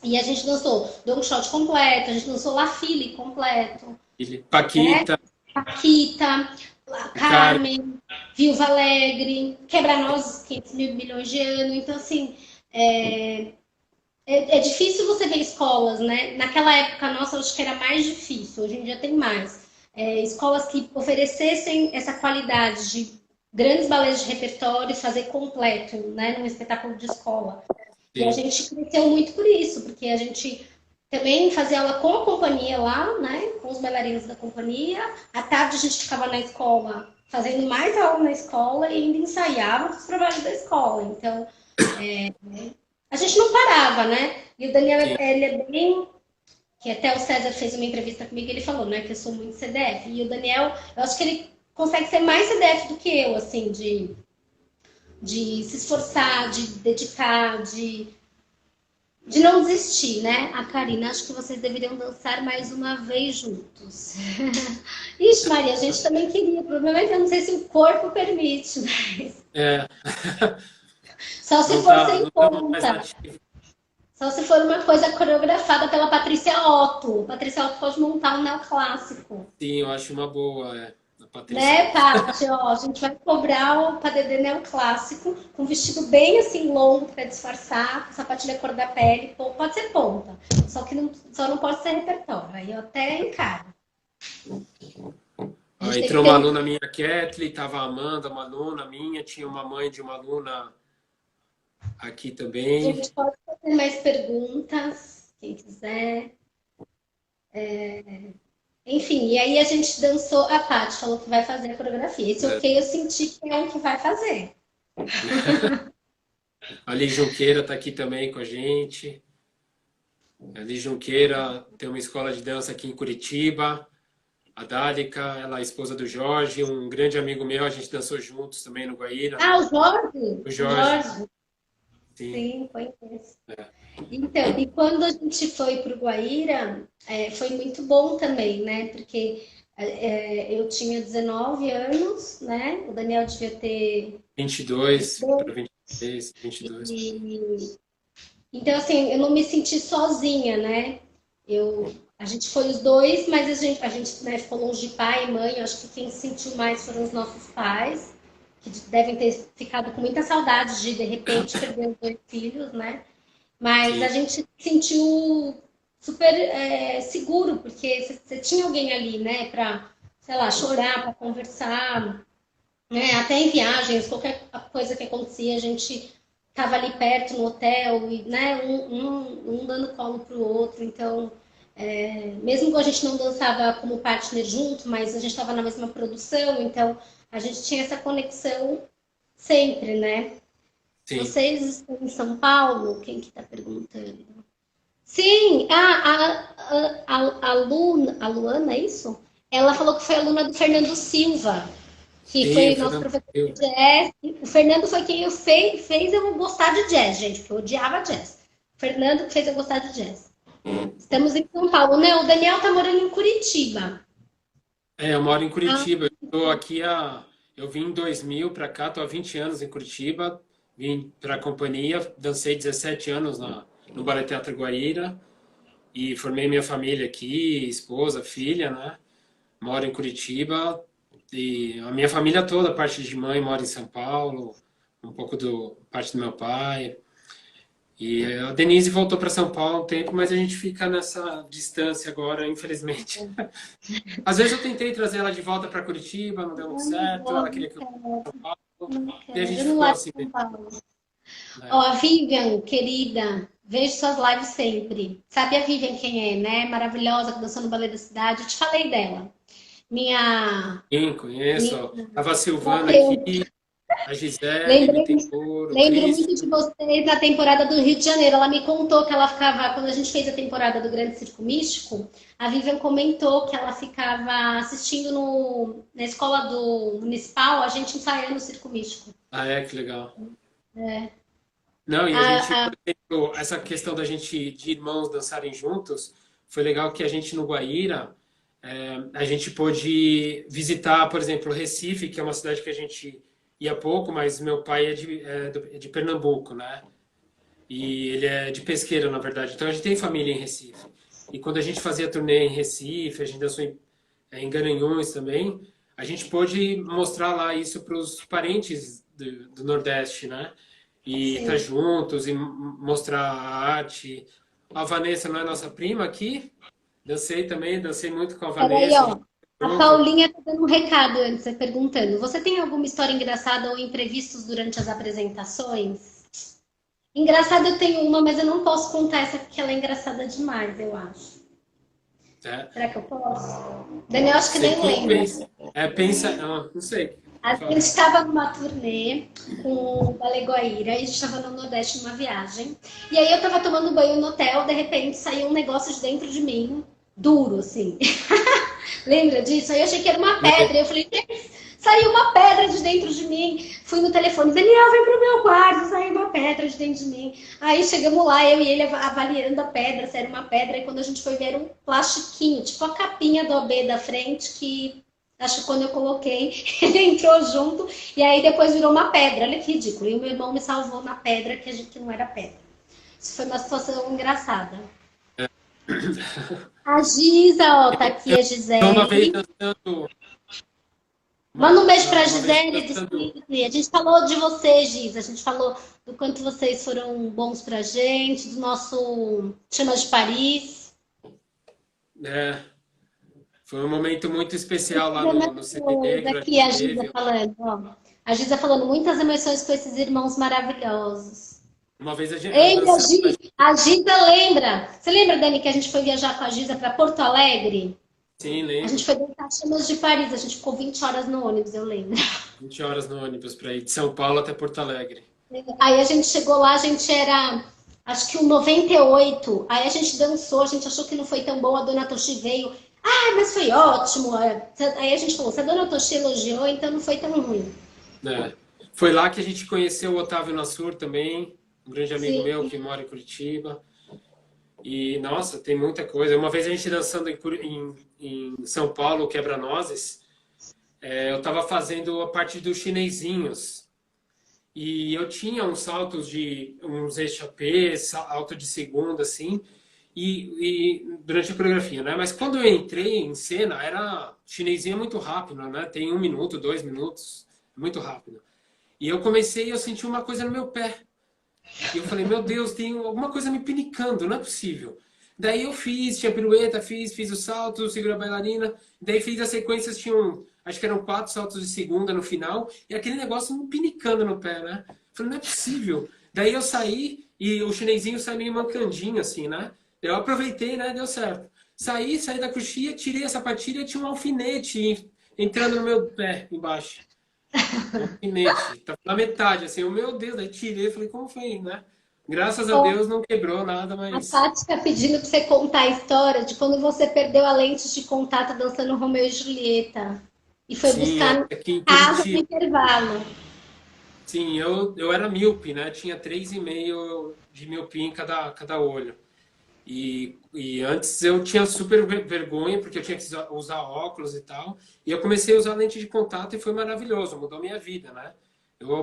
Speaker 1: E a gente dançou Don Quixote completo, a gente dançou La Fille completo, né?
Speaker 2: Paquita,
Speaker 1: Paquita,
Speaker 2: cara,
Speaker 1: Carmen, Viúva Alegre, Quebra-Nozes, 500 mil milhões de anos. Então, assim, é difícil você ver escolas, né? Naquela época nossa, eu acho que era mais difícil, hoje em dia tem mais. Escolas que oferecessem essa qualidade de grandes balés de repertório e fazer completo, né? Num espetáculo de escola. E a
Speaker 2: sim.
Speaker 1: gente cresceu muito por isso, porque a gente também fazia aula com a companhia lá, né? Com os bailarinos da companhia. À tarde a gente ficava na escola fazendo mais aula na escola e ainda ensaiava os trabalhos da escola. Então, a gente não parava, né? E o Daniel,
Speaker 2: Sim.
Speaker 1: ele é bem. Que até o César fez uma entrevista comigo e ele falou, né? Que eu sou muito CDF. E o Daniel, eu acho que ele consegue ser mais CDF do que eu, assim, de se esforçar, de dedicar, de não desistir, né? A Karina, acho que vocês deveriam dançar mais uma vez juntos. Ixi, Maria, a gente também queria. O problema é que eu não sei se o corpo permite, mas
Speaker 2: É,
Speaker 1: só se for sem
Speaker 2: não tá mais
Speaker 1: conta.
Speaker 2: nativo.
Speaker 1: Só se for uma coisa coreografada pela Patrícia Otto. Patrícia Otto pode montar um neoclássico.
Speaker 2: Sim, eu acho uma boa. Patrícia.
Speaker 1: Né, Paty? Ó, a gente vai cobrar o padedê neoclássico, com um vestido bem assim longo para disfarçar, com sapatilha cor da pele, pode ser ponta, só não pode ser repertório, aí eu até encaro. A
Speaker 2: Ó,
Speaker 1: gente tem que
Speaker 2: entrou
Speaker 1: ter
Speaker 2: uma
Speaker 1: um.
Speaker 2: aluna minha, Kathleen, tava a Amanda, uma aluna minha, tinha uma mãe de uma aluna aqui
Speaker 1: A
Speaker 2: também.
Speaker 1: gente pode fazer mais perguntas, quem quiser. Enfim, e aí a gente dançou, a Paty falou que vai fazer a coreografia. Esse
Speaker 2: É.
Speaker 1: ok eu senti que é o que vai fazer.
Speaker 2: A Liz Junqueira tá aqui também com a gente. A Liz Junqueira tem uma escola de dança aqui em Curitiba. A Dálica, ela é a esposa do Jorge, um grande amigo meu, a gente dançou juntos também no Guaíra,
Speaker 1: Ah,
Speaker 2: né?
Speaker 1: o Jorge?
Speaker 2: O
Speaker 1: O
Speaker 2: Jorge,
Speaker 1: Jorge,
Speaker 2: sim.
Speaker 1: sim, conheço. Então, e quando a gente foi para o Guaíra, foi muito bom também, né? Porque eu tinha 19 anos, né? O Daniel devia ter
Speaker 2: 22 para
Speaker 1: 22.
Speaker 2: 23, 22.
Speaker 1: E, então, assim, eu não me senti sozinha, né? A gente foi os dois, mas a gente né, ficou longe de pai e mãe. Eu acho que quem sentiu mais foram os nossos pais, que devem ter ficado com muita saudade de repente, perder os dois filhos, né? Mas a
Speaker 2: Sim,
Speaker 1: gente se sentiu super seguro, porque você tinha alguém ali, né, para, sei lá, chorar, para conversar, né? Até em viagens, qualquer coisa que acontecia, a gente estava ali perto no hotel, e, né, um dando colo para o outro. Então, mesmo que a gente não dançava como partner junto, mas a gente estava na mesma produção, então a gente tinha essa conexão sempre, né?
Speaker 2: sim.
Speaker 1: Vocês estão em São Paulo? Quem que está perguntando? Sim, a Luana, é isso? Ela falou que foi aluna do Fernando Silva, que
Speaker 2: Sim, o
Speaker 1: foi nosso
Speaker 2: Fernando
Speaker 1: professor
Speaker 2: Brasil.
Speaker 1: de jazz. O Fernando foi quem fez eu gostar de jazz, gente, porque eu odiava jazz. O Fernando que fez eu gostar de jazz. Estamos em São Paulo, né? O Daniel tá morando em Curitiba.
Speaker 2: É, eu moro em
Speaker 1: Ah,
Speaker 2: Curitiba. Eu vim em 2000 para cá, tô há 20 anos em Curitiba. Vim para a companhia, dancei 17 anos no Ballet Teatro Guaíra e formei minha família aqui, esposa, filha, né? Moro em Curitiba e a minha família toda, parte de mãe, mora em São Paulo, um pouco do parte do meu pai. E a Denise voltou para São Paulo há um tempo, mas a gente fica nessa distância agora, infelizmente. Às vezes eu tentei trazer ela de volta para Curitiba, não deu muito
Speaker 1: eu não
Speaker 2: certo.
Speaker 1: vou,
Speaker 2: Ela
Speaker 1: não
Speaker 2: queria que eu
Speaker 1: quero,
Speaker 2: fosse para São Paulo.
Speaker 1: não
Speaker 2: E a
Speaker 1: quero.
Speaker 2: gente
Speaker 1: Eu não
Speaker 2: ficou
Speaker 1: levo
Speaker 2: assim,
Speaker 1: São Paulo. Ó,
Speaker 2: né?
Speaker 1: a Vivian, querida, vejo suas lives sempre. Sabe a Vivian quem é, né? Maravilhosa, que dançou no Balé da Cidade. Eu te falei dela. Minha,
Speaker 2: Sim,
Speaker 1: minha
Speaker 2: conheço. Tava a Silvana
Speaker 1: terapeuta.
Speaker 2: aqui, a Gisele,
Speaker 1: Lembrei,
Speaker 2: Bittencourt, o
Speaker 1: lembro
Speaker 2: Cris.
Speaker 1: muito de vocês na temporada do Rio de Janeiro. Ela me contou que ela ficava, quando a gente fez a temporada do Grande Circo Místico, a Vivian comentou que ela ficava assistindo na escola do Municipal, a gente ensaiando o Circo Místico.
Speaker 2: Ah, é, que legal.
Speaker 1: É.
Speaker 2: Não, e a gente,
Speaker 1: A,
Speaker 2: por exemplo, essa questão da gente, de irmãos dançarem juntos, foi legal que a gente no Guaíra, a gente pôde visitar, por exemplo, Recife, que é uma cidade que a gente ia pouco, mas meu pai é de Pernambuco, né? E ele é de Pesqueira, na verdade. Então a gente tem família em Recife. E quando a gente fazia turnê em Recife, a gente dançou em Garanhuns também, a gente pôde mostrar lá isso para os parentes do Nordeste, né? E estar
Speaker 1: sim.
Speaker 2: juntos e mostrar a arte. A Vanessa não é nossa prima aqui? Dancei também, dancei muito com a
Speaker 1: Peraí,
Speaker 2: Vanessa, a
Speaker 1: ó.
Speaker 2: gente
Speaker 1: A
Speaker 2: junto.
Speaker 1: Paulinha tá dando um recado antes, perguntando. Você tem alguma história engraçada ou imprevistos durante as apresentações? Engraçada eu tenho uma, mas eu não posso contar essa porque ela é engraçada demais, eu acho.
Speaker 2: Né?
Speaker 1: Será que eu posso? Daniel acho que
Speaker 2: Sei
Speaker 1: nem
Speaker 2: que
Speaker 1: lembra.
Speaker 2: não sei.
Speaker 1: A gente
Speaker 2: Fala.
Speaker 1: estava numa turnê com o Balé Guaíra, e a gente estava no Nordeste numa viagem. E aí eu estava tomando banho no hotel, de repente saiu um negócio de dentro de mim, duro, assim. Lembra disso? Aí eu achei que era uma pedra. Eu falei, saiu uma pedra de dentro de mim. Fui no telefone, Daniel, vem pro meu quarto, saiu uma pedra de dentro de mim. Aí chegamos lá, eu e ele avaliando a pedra, se era uma pedra. E quando a gente foi ver, era um plastiquinho, tipo a capinha do OB da frente, que acho que quando eu coloquei, ele entrou junto. E aí depois virou uma pedra. Olha que ridículo. E o meu irmão me salvou na pedra, que não era pedra. Isso foi uma situação engraçada. A Giza, ó, tá aqui a
Speaker 2: Então, uma vez
Speaker 1: Gisele.
Speaker 2: dançando.
Speaker 1: Manda um beijo para a
Speaker 2: Uma vez
Speaker 1: Gisele,
Speaker 2: dançando.
Speaker 1: Disney. A gente falou de você, Giz. A gente falou do quanto vocês foram bons pra gente, do nosso Chama de Paris.
Speaker 2: É, foi um momento muito especial lá no
Speaker 1: Emoções
Speaker 2: CBD que a
Speaker 1: aqui,
Speaker 2: gente
Speaker 1: a Giza
Speaker 2: teve.
Speaker 1: falando, ó. A Giza falando muitas emoções com esses irmãos maravilhosos.
Speaker 2: Uma vez eu
Speaker 1: Lembra,
Speaker 2: dançando.
Speaker 1: Gi? A Giza lembra. Você lembra, Dani, que a gente foi viajar com a Giza para Porto Alegre?
Speaker 2: Sim,
Speaker 1: A gente
Speaker 2: lembro.
Speaker 1: foi dançar Chamas de Paris. A gente ficou 20 horas no ônibus, eu lembro.
Speaker 2: 20 horas no ônibus para ir de São Paulo até Porto Alegre.
Speaker 1: Aí a gente chegou lá, a gente era, acho que um 98. Aí a gente dançou, a gente achou que não foi tão bom, a dona Toshi veio. Ah, mas foi ótimo. Aí a gente falou, se a dona Toshi elogiou, então não foi tão ruim.
Speaker 2: Né? Foi lá que a gente conheceu o Otávio Nassur também, um grande amigo
Speaker 1: Sim.
Speaker 2: meu que mora em Curitiba. E, nossa, tem muita coisa. Uma vez a gente dançando em São Paulo, Quebra-Nozes, eu estava fazendo a parte dos chinesinhos. E eu tinha uns saltos de uns échappés, alto de segunda, assim, durante a coreografia, né? Mas quando eu entrei em cena, era chinesinho é muito rápido, né? Tem 1 minuto, 2 minutos, muito rápido. E eu comecei e eu senti uma coisa no meu pé. E eu falei, meu Deus, tem alguma coisa me pinicando, não é possível. Daí eu fiz, tinha pirueta, fiz o salto, segura a bailarina. Daí fiz as sequências, tinham, acho que eram 4 saltos de segunda no final, e aquele negócio me pinicando no pé, né? Eu falei, não é possível. Daí eu saí e o chinesinho saiu meio mancandinho, assim, né? Eu aproveitei, né? Deu certo. Saí da coxia, tirei a sapatilha e tinha um alfinete entrando no meu pé embaixo. Um alfinete, tá na metade, assim, o meu Deus, daí tirei, falei, como foi, né? Graças a
Speaker 1: Ó,
Speaker 2: Deus não quebrou nada,
Speaker 1: a
Speaker 2: mas
Speaker 1: Paty está pedindo para você contar a história de quando você perdeu a lente de contato dançando Romeu e Julieta. E foi
Speaker 2: sim,
Speaker 1: buscar na
Speaker 2: aqui em
Speaker 1: casa no
Speaker 2: Curitiba,
Speaker 1: intervalo.
Speaker 2: sim, eu era míope, né? Tinha 3,5 de miopia em cada olho. E antes eu tinha super vergonha, porque eu tinha que usar óculos e tal. E eu comecei a usar lente de contato e foi maravilhoso, mudou minha vida, né?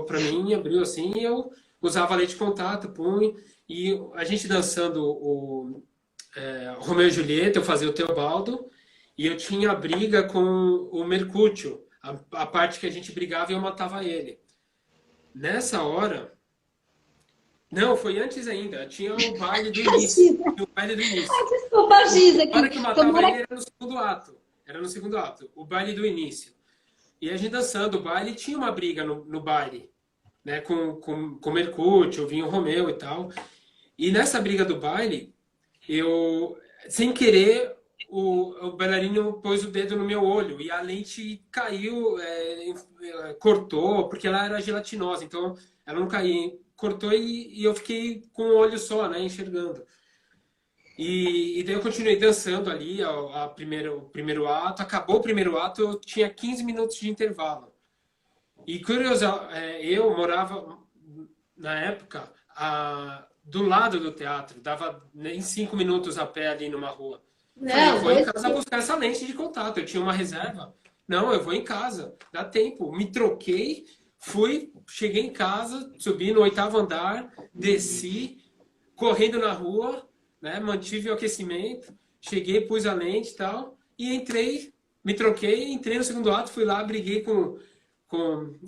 Speaker 2: Para mim, abriu assim e eu usava lente de contato, punho. E a gente dançando Romeu e Julieta, eu fazia o Teobaldo. E eu tinha briga com o Mercúcio. A parte que a gente brigava e eu matava ele. Nessa hora. Não, foi antes ainda. Tinha o baile do início.
Speaker 1: Imagina.
Speaker 2: Tinha o baile do início.
Speaker 1: Desculpa, Giza,
Speaker 2: A hora que
Speaker 1: aqui.
Speaker 2: matava ele era no segundo ato. Era no segundo ato. O baile do início. E a gente dançando o baile, tinha uma briga no baile, né? Com o Mercúrio, vinha o Romeu e tal. E nessa briga do baile, eu, sem querer, o bailarino pôs o dedo no meu olho e a lente caiu, cortou, porque ela era gelatinosa, então ela não caía, cortou e eu fiquei com um olho só, né, enxergando. E daí eu continuei dançando ali o primeiro ato, acabou o primeiro ato, eu tinha 15 minutos de intervalo. E curioso, eu morava na época do lado do teatro, dava em 5 minutos a pé ali numa rua. Falei, eu
Speaker 1: Não,
Speaker 2: vou em
Speaker 1: dois.
Speaker 2: casa buscar essa lente de contato. Eu tinha uma reserva. Não, eu vou em casa, dá tempo. Me troquei, cheguei em casa, subi no 8º andar, desci, correndo na rua, né? Mantive o aquecimento, cheguei, pus a lente e tal, e entrei, me troquei, entrei no segundo ato, fui lá, briguei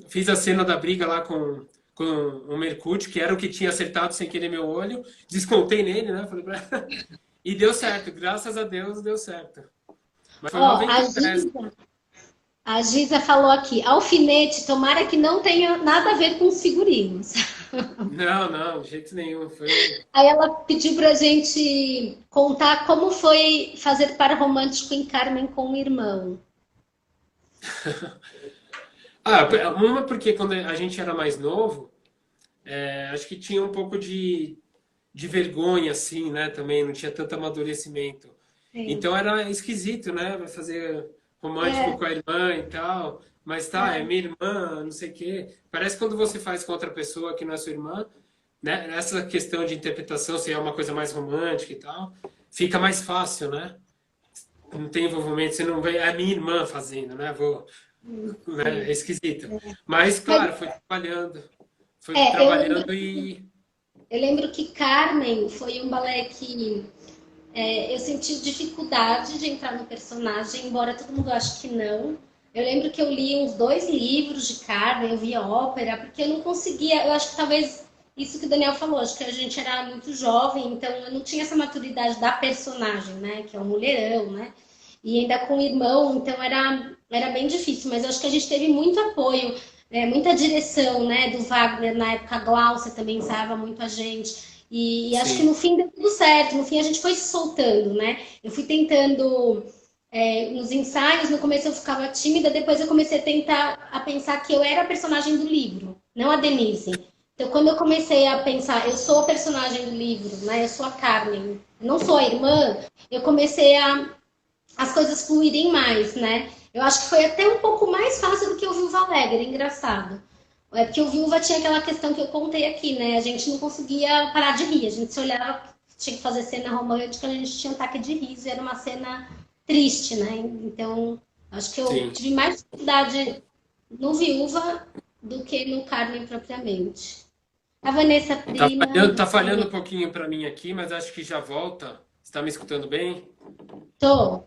Speaker 2: fiz a cena da briga lá com o Mercúrio, que era o que tinha acertado sem querer meu olho, descontei nele, né? Falei pra... E deu certo, graças a Deus deu certo. Mas foi uma
Speaker 1: Ó,
Speaker 2: aventura essa.
Speaker 1: A Giza falou aqui, alfinete, tomara que não tenha nada a ver com os figurinos.
Speaker 2: Não, não, de jeito nenhum. Foi.
Speaker 1: Aí ela pediu pra gente contar como foi fazer par romântico em Carmen com o irmão.
Speaker 2: Uma porque quando a gente era mais novo, acho que tinha um pouco de vergonha, assim, né? Também não tinha tanto amadurecimento.
Speaker 1: Sim.
Speaker 2: Então era esquisito, né? Vai fazer romântico
Speaker 1: É,
Speaker 2: com a irmã e tal. Mas tá, é
Speaker 1: é.
Speaker 2: minha irmã, não sei o quê. Parece quando você faz com outra pessoa que não é sua irmã, né? Essa questão de interpretação, se é uma coisa mais romântica e tal, fica mais fácil, né? Não tem envolvimento, você não vê é a minha irmã fazendo, né? Né? É
Speaker 1: Sim.
Speaker 2: esquisito. Mas,
Speaker 1: Mas
Speaker 2: claro, foi
Speaker 1: eu lembro,
Speaker 2: trabalhando e.
Speaker 1: eu lembro que Carmen foi um balé que eu senti dificuldade de entrar no personagem, embora todo mundo ache que não. Eu lembro que eu li uns 2 livros de Carmen, eu via ópera, porque eu não conseguia. Eu acho que talvez isso que o Daniel falou, acho que a gente era muito jovem, então eu não tinha essa maturidade da personagem, né? Que é um mulherão, né? E ainda com o irmão, então era bem difícil, mas eu acho que a gente teve muito apoio, muita direção, né? Do Wagner, na época a Glaucia também ensaiava muito a gente. E acho que
Speaker 2: Sim,
Speaker 1: no fim deu tudo certo, no fim a gente foi se soltando, né? Eu fui tentando nos ensaios, no começo eu ficava tímida, depois eu comecei a tentar a pensar que eu era a personagem do livro, não a Denise. Então, quando eu comecei a pensar, eu sou a personagem do livro, né? Eu sou a Carmen, não sou a irmã, eu comecei a as coisas fluírem mais, né? Eu acho que foi até um pouco mais fácil do que o Viúva Alegre, engraçado. É porque o Viúva tinha aquela questão que eu contei aqui, né? A gente não conseguia parar de rir, a gente se olhava, tinha que fazer cena romântica, a gente tinha um ataque de riso, era uma cena triste, né? Então, acho que eu
Speaker 2: sim.
Speaker 1: tive mais dificuldade no Viúva do que no Carmen propriamente. A Vanessa Prima,
Speaker 2: Tá falhando um pouquinho para mim aqui, mas acho que já volta. Está me escutando bem?
Speaker 1: tô.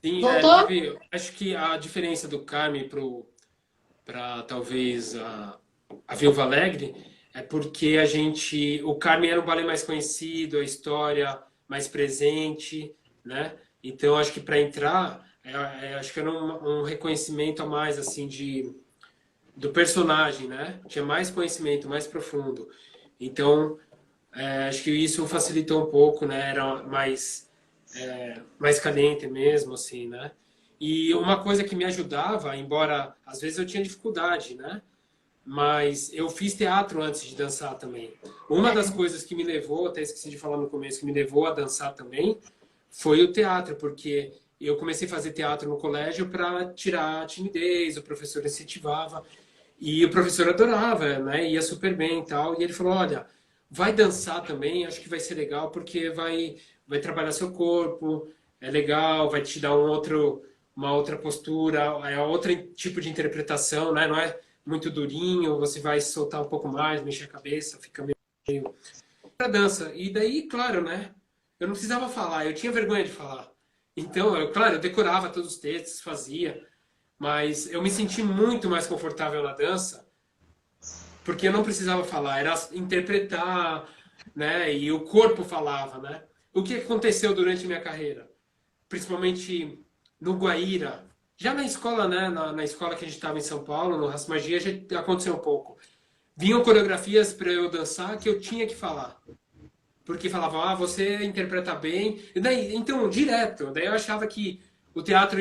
Speaker 2: Sim,
Speaker 1: Voltou?
Speaker 2: acho que a diferença do Carmen para talvez a Viúva Alegre é porque o Carmen era um balé mais conhecido, a história mais presente, né? Então acho que para entrar, acho que era um reconhecimento a mais assim do personagem, né? Tinha mais conhecimento, mais profundo. Então acho que isso facilitou um pouco, né? Era mais caliente mesmo, assim, né? E uma coisa que me ajudava, embora às vezes eu tinha dificuldade, né? Mas eu fiz teatro antes de dançar também. Uma das coisas que me levou, até esqueci de falar no começo, que me levou a dançar também, foi o teatro, porque eu comecei a fazer teatro no colégio para tirar a timidez, o professor incentivava, e o professor adorava, né? Ia super bem e tal. E ele falou: olha, vai dançar também, acho que vai ser legal, porque vai trabalhar seu corpo, é legal, vai te dar uma outra postura, é outro tipo de interpretação, né? Não é muito durinho, você vai soltar um pouco mais, mexer a cabeça, fica meio pra dança. E daí, claro, né? Eu não precisava falar, eu tinha vergonha de falar. Então, claro, eu decorava todos os textos, fazia, mas eu me senti muito mais confortável na dança porque eu não precisava falar, era interpretar, né? E o corpo falava, né? O que aconteceu durante minha carreira? Principalmente no Guaíra. Já na escola, né? Na escola que a gente estava em São Paulo, no Raça Magia, já aconteceu um pouco. Vinham coreografias para eu dançar que eu tinha que falar. Porque falavam, você interpreta bem. E daí, então, direto. Daí eu achava que o teatro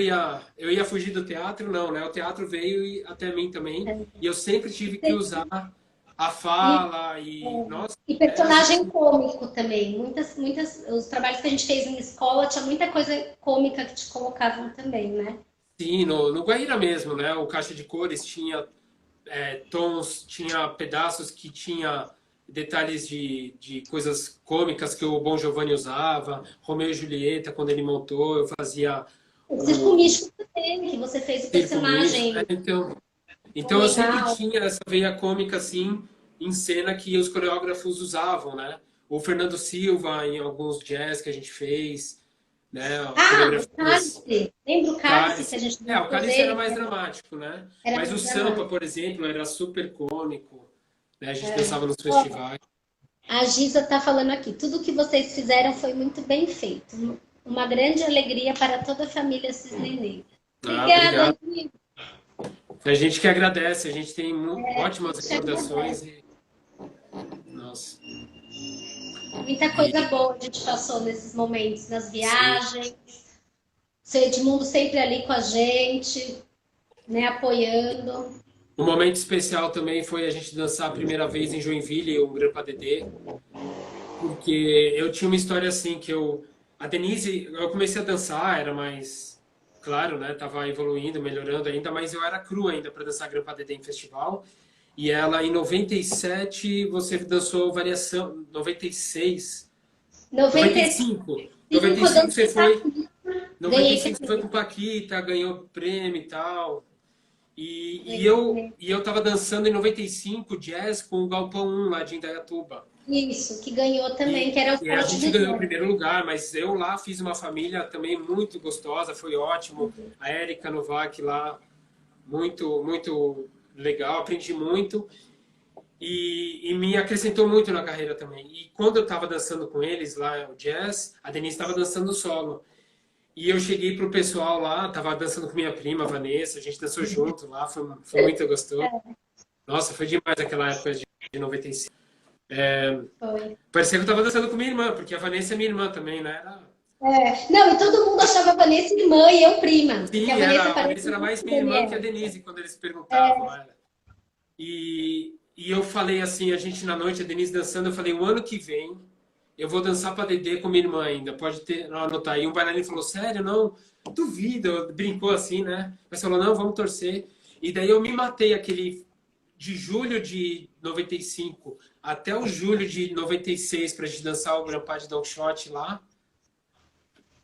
Speaker 2: eu ia fugir do teatro, não, né? O teatro veio até mim também. E eu sempre tive que usar a
Speaker 1: E
Speaker 2: fala e, nossa,
Speaker 1: E
Speaker 2: às vezes,
Speaker 1: personagem cômico também. Os trabalhos que a gente fez em escola tinha muita coisa cômica que te colocavam também, né?
Speaker 2: sim, no Guaíra mesmo, né? O Caixa de Cores tinha tons, tinha pedaços que tinha detalhes de coisas cômicas que o Bon Giovanni usava, Romeu e Julieta, quando ele montou, eu fazia
Speaker 1: O Circo
Speaker 2: o
Speaker 1: Místico também, que você fez o
Speaker 2: Circo Místico.
Speaker 1: personagem
Speaker 2: Então eu sempre
Speaker 1: legal.
Speaker 2: tinha essa veia cômica assim em cena que os coreógrafos usavam, né? O Fernando Silva em alguns jazz que a gente fez, né?
Speaker 1: Ah, o
Speaker 2: Coreografias.
Speaker 1: Cálice. Lembra o Cálice que a
Speaker 2: Cálice.
Speaker 1: gente
Speaker 2: O
Speaker 1: dançou
Speaker 2: Cálice era
Speaker 1: dele?
Speaker 2: mais dramático, né?
Speaker 1: Era
Speaker 2: Mas o
Speaker 1: mais
Speaker 2: Sampa,
Speaker 1: dramático.
Speaker 2: por exemplo, era super cômico, né? A gente
Speaker 1: É.
Speaker 2: dançava nos
Speaker 1: Ó,
Speaker 2: festivais.
Speaker 1: a Giza está falando aqui. Tudo que vocês fizeram foi muito bem feito. Uma grande alegria para toda a família Cisne Negra.
Speaker 2: Ah,
Speaker 1: Obrigada,
Speaker 2: obrigado.
Speaker 1: Giza.
Speaker 2: A gente que agradece, a gente tem ótimas
Speaker 1: Te
Speaker 2: recordações
Speaker 1: agradece.
Speaker 2: e, nossa,
Speaker 1: Muita
Speaker 2: e
Speaker 1: coisa boa a gente passou nesses momentos, nas
Speaker 2: sim.
Speaker 1: viagens. Seu Edmundo sempre ali com a gente, né, apoiando.
Speaker 2: Um momento especial também foi a gente dançar a primeira vez em Joinville, o Grampa Dedê, porque eu tinha uma história assim que a Denise, eu comecei a dançar, era mais claro, né? Tava evoluindo, melhorando ainda, mas eu era cru ainda para dançar Grampa Dedê em festival. E ela em 97 você dançou variação, 96, 95.
Speaker 1: 95,
Speaker 2: 95 você
Speaker 1: dancei
Speaker 2: foi,
Speaker 1: ganhei
Speaker 2: 95 você foi com Paquita, ganhou prêmio e tal.
Speaker 1: também.
Speaker 2: E eu tava dançando em 95 jazz com o Galpão 1 lá de Indaiatuba.
Speaker 1: Isso, que ganhou também, que era o
Speaker 2: E a
Speaker 1: forte
Speaker 2: gente
Speaker 1: do
Speaker 2: ganhou o
Speaker 1: dia.
Speaker 2: primeiro lugar, mas eu lá fiz uma família também muito gostosa, foi ótimo. A Érica Novak lá, muito legal, aprendi muito e me acrescentou muito na carreira também. E quando eu estava dançando com eles lá, o jazz, a Denise estava dançando solo. E eu cheguei pro pessoal lá, tava dançando com minha prima, a Vanessa, a gente dançou junto lá, foi muito gostoso. Nossa, foi demais aquela época de 95.
Speaker 1: Foi.
Speaker 2: Parecia que eu tava dançando com minha irmã, porque a Vanessa é minha irmã também, né?
Speaker 1: Não, e todo mundo achava a Vanessa irmã e eu prima, porque
Speaker 2: Sim,
Speaker 1: a
Speaker 2: a
Speaker 1: parece
Speaker 2: Vanessa era
Speaker 1: muito
Speaker 2: mais
Speaker 1: com
Speaker 2: minha irmã que a
Speaker 1: Daniela.
Speaker 2: Denise, quando eles perguntavam. Era. E eu falei assim, a gente na noite, a Denise dançando, eu falei, o ano que vem eu vou dançar pra Dedê com minha irmã ainda, pode ter, anotar aí. Um bailarino falou, sério, não? Duvido, brincou assim, né? Mas falou, não, vamos torcer. E daí eu me matei aquele de julho de 95 até o julho de 96 pra gente dançar o Grand Pas de Don Quixote lá.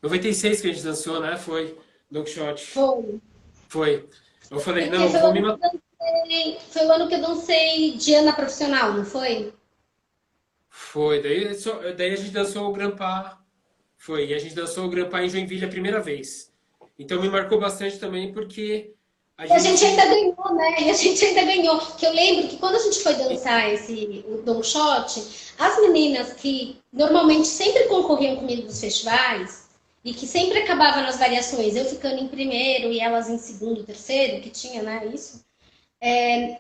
Speaker 2: 96 que a gente dançou, né? Foi Don Quixote.
Speaker 1: Foi.
Speaker 2: Foi. Eu falei,
Speaker 1: Porque
Speaker 2: não, vou me matar.
Speaker 1: foi o ano que eu dancei Diana profissional, não foi?
Speaker 2: Foi. Daí a gente dançou o Grand Pas. Foi. E a gente dançou o Grand Pas em Joinville a primeira vez. Então me marcou bastante também porque a
Speaker 1: E a gente
Speaker 2: gente.
Speaker 1: ainda ganhou, né? E a gente ainda ganhou. Que eu lembro que quando a gente foi dançar o Don Shot, as meninas que normalmente sempre concorriam comigo nos festivais e que sempre acabavam nas variações, eu ficando em primeiro e elas em segundo, terceiro, que tinha, né? Isso.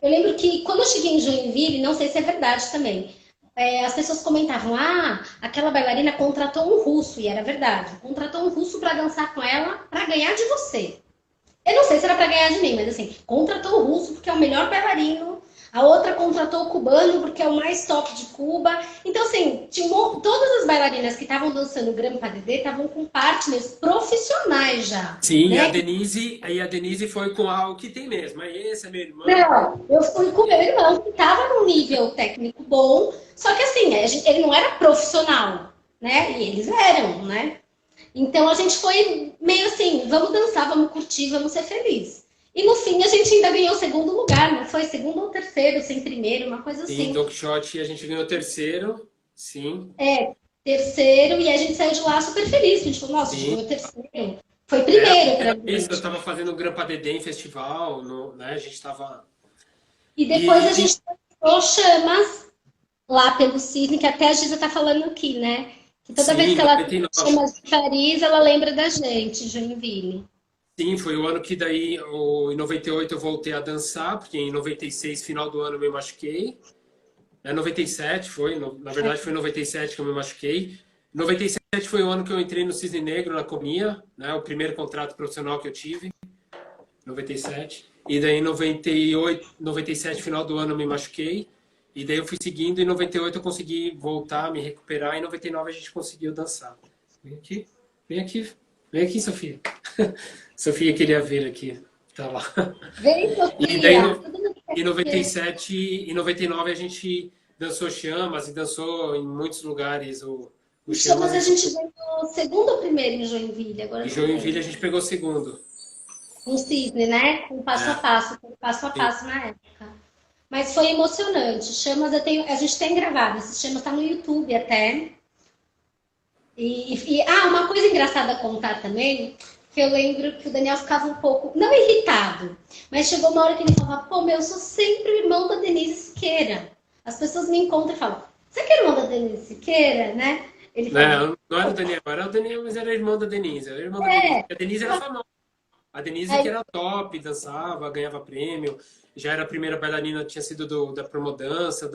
Speaker 1: Eu lembro que quando eu cheguei em Joinville, não sei se é verdade também, as pessoas comentavam: ah, aquela bailarina contratou um russo, e era verdade. Contratou um russo para dançar com ela para ganhar de você. Eu não sei se era para ganhar de mim, mas assim, contratou o russo porque é o melhor bailarino, a outra contratou o cubano porque é o mais top de Cuba. Então, assim, todas as bailarinas que estavam dançando o Gran Padedê estavam com partners profissionais já,
Speaker 2: Sim,
Speaker 1: né?
Speaker 2: e a Denise foi com o que tem mesmo. É esse, é meu irmão.
Speaker 1: Não, eu fui com meu irmão que estava num nível técnico bom, só que assim, ele não era profissional, né? E eles eram, né? Então a gente foi meio assim, vamos dançar, vamos curtir, vamos ser felizes. E no fim a gente ainda ganhou o segundo lugar, não foi? Segundo ou terceiro, sem primeiro, uma coisa
Speaker 2: Sim,
Speaker 1: assim.
Speaker 2: Don Quixote a gente ganhou terceiro. Sim,
Speaker 1: Terceiro, e a gente saiu de lá super feliz. A gente falou, nossa, a gente
Speaker 2: sim.
Speaker 1: ganhou terceiro. Foi
Speaker 2: É a
Speaker 1: primeiro pra
Speaker 2: primeira vez que eu
Speaker 1: gente.
Speaker 2: estava fazendo o Grampa Dedê em festival, né? A gente estava.
Speaker 1: E depois a
Speaker 2: E,
Speaker 1: gente dançou chamas lá pelo Cisne, que até a Giza tá falando aqui, né? Que toda vez
Speaker 2: sim,
Speaker 1: que ela tem
Speaker 2: 99.
Speaker 1: chamas de Paris, ela lembra da gente, Joinville.
Speaker 2: Sim, foi o ano que daí, em 98 eu voltei a dançar, porque em 96, final do ano, eu me machuquei. 97 foi, na verdade foi em 97 que eu me machuquei. 97 foi o ano que eu entrei no Cisne Negro, na companhia, né? O primeiro contrato profissional que eu tive, 97. E daí em 98, 97, final do ano, eu me machuquei. E daí eu fui seguindo, e em 98 eu consegui voltar, me recuperar, e em 99 a gente conseguiu dançar. Vem aqui, vem aqui, vem aqui, Sofia. Sofia queria ver aqui, tá lá.
Speaker 1: Vem,
Speaker 2: E daí
Speaker 1: Sofia!
Speaker 2: em 97 e 99 a gente dançou chamas e dançou em muitos lugares o
Speaker 1: Em chamas a
Speaker 2: chamas.
Speaker 1: gente ganhou segundo ou primeiro em Joinville, agora
Speaker 2: Em
Speaker 1: eu não
Speaker 2: Joinville a
Speaker 1: lembro.
Speaker 2: gente pegou segundo.
Speaker 1: Um cisne, né?
Speaker 2: É,
Speaker 1: Com passo a
Speaker 2: sim.
Speaker 1: passo na época. Mas foi emocionante. Chamas a gente tem gravado, esses chamas tá no YouTube até. Uma coisa engraçada a contar também, que eu lembro que o Daniel ficava um pouco, não irritado, mas chegou uma hora que ele falava, pô, meu, eu sou sempre o irmão da Denise Siqueira. As pessoas me encontram e falam, você que é irmão da Denise Siqueira, né? Ele falava,
Speaker 2: Não era o Daniel, mas era irmão da Denise. Era irmão da Denise.
Speaker 1: é.
Speaker 2: A Denise era famosa. A Denise que
Speaker 1: Aí,
Speaker 2: era top, dançava, ganhava prêmio. Já era a primeira bailarina, tinha sido da Promodança,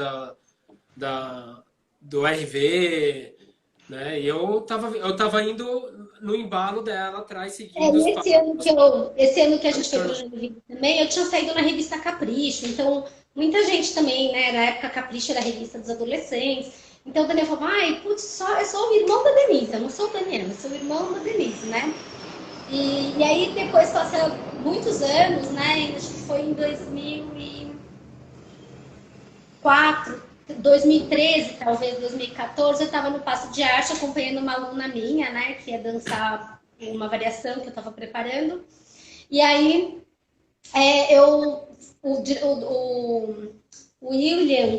Speaker 2: do RV, né? E eu tava indo no embalo dela atrás, seguindo os passos.
Speaker 1: esse ano que a gente foi para o Joinville também, eu tinha saído na revista Capricho, então muita gente também, né? Na época Capricho era a revista dos adolescentes. Então o Daniel falava, ai, putz, eu sou o irmão da Denise, eu não sou o Daniel, eu sou o irmão da Denise, né? E aí depois passa muitos anos, né? Acho que foi em 2004, 2013, talvez 2014, eu estava no Passo de Arte acompanhando uma aluna minha, né? Que ia dançar uma variação que eu estava preparando. E aí o William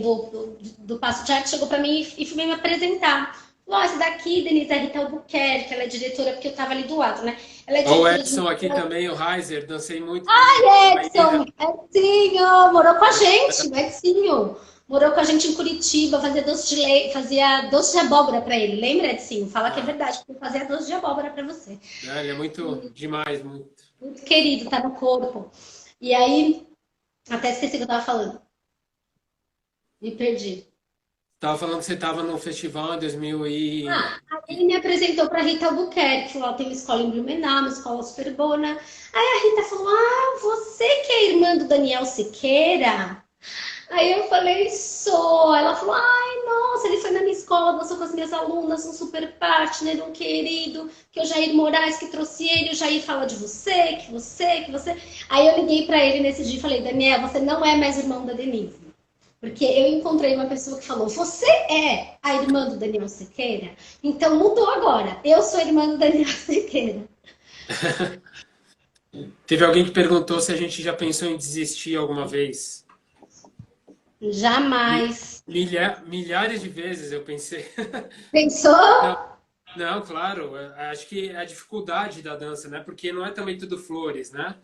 Speaker 1: do Passo de Arte chegou para mim e foi me apresentar. Falou, essa daqui, Denise, é a Rita Albuquerque, ela é diretora, porque eu tava ali do lado, né? Ela é
Speaker 2: Ó, o
Speaker 1: diretora de
Speaker 2: Edson aqui
Speaker 1: uma...
Speaker 2: também, o Heiser, dancei muito com
Speaker 1: Edson,
Speaker 2: Maíra.
Speaker 1: Edinho, morou com a gente, o Edinho. Morou com a gente em Curitiba, fazia doce de leite, fazia doce de abóbora para ele. Lembra, Edinho? Fala que é
Speaker 2: Ah,
Speaker 1: verdade, porque eu fazia doce de abóbora para você.
Speaker 2: né, ele é muito demais, muito.
Speaker 1: Muito querido, tá no corpo. E aí, até esqueci o que eu tava falando. Me perdi.
Speaker 2: Tava falando que você tava no festival em 2000 e...
Speaker 1: Ah, aí ele me apresentou para Rita Albuquerque, falou, ó, tem uma escola em Blumenau, uma escola super boa, né? Aí a Rita falou, ah, você que é irmã do Daniel Siqueira? Aí eu falei, sou. Ela falou, ai, nossa, ele foi na minha escola, dançou com as minhas alunas, um super partner, um querido, que é o Jair Moraes que trouxe ele, o Jair fala de você, que você, que você. Aí eu liguei para ele nesse dia e falei, Daniel, você não é mais irmão da Denise. Porque eu encontrei uma pessoa que falou, você é a irmã do Daniel Siqueira? Então mudou agora, eu sou a irmã do Daniel Siqueira.
Speaker 2: Teve alguém que perguntou se a gente já pensou em desistir alguma vez. Mi-
Speaker 1: Jamais.
Speaker 2: milhares de vezes eu pensei.
Speaker 1: Pensou?
Speaker 2: Não, não, claro. Acho que é a dificuldade da dança, né? Porque não é também tudo flores, né?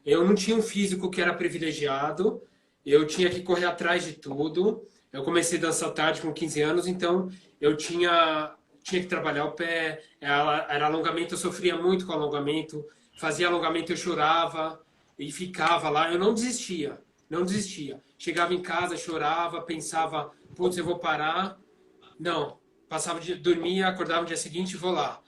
Speaker 2: Eu não tinha um físico que era privilegiado. Eu tinha que correr atrás de tudo. Eu comecei a dançar tarde com 15 anos, então eu tinha que trabalhar o pé. Era alongamento, eu sofria muito com alongamento. Fazia alongamento, eu chorava e ficava lá. Eu não desistia, não desistia. Chegava em casa, chorava, pensava, putz, eu vou parar. Não, passava de dormia, acordava no dia seguinte e vou lá.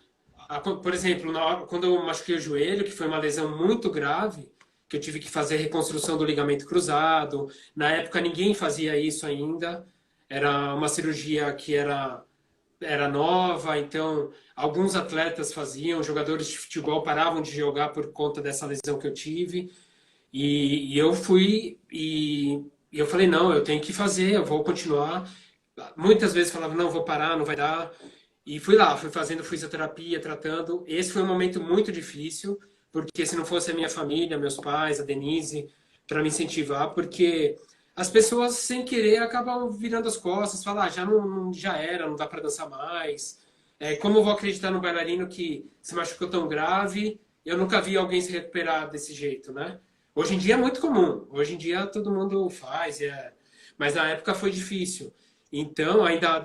Speaker 2: Por exemplo, quando eu machuquei o joelho, que foi uma lesão muito grave, que eu tive que fazer a reconstrução do ligamento cruzado. Na época ninguém fazia isso ainda. Era uma cirurgia que era nova, então alguns atletas faziam, jogadores de futebol paravam de jogar por conta dessa lesão que eu tive. E eu fui e eu falei, não, eu tenho que fazer, eu vou continuar. Muitas vezes falava, não, vou parar, não vai dar. E fui lá, fui fazendo fisioterapia, tratando. Esse foi um momento muito difícil, porque se não fosse a minha família, meus pais, a Denise, para me incentivar, porque as pessoas sem querer acabam virando as costas, falar, ah, já era, não dá para dançar mais. Como eu vou acreditar no bailarino que se machucou tão grave? Eu nunca vi alguém se recuperar desse jeito, né? Hoje em dia é muito comum. Hoje em dia todo mundo faz, mas na época foi difícil. Então, ainda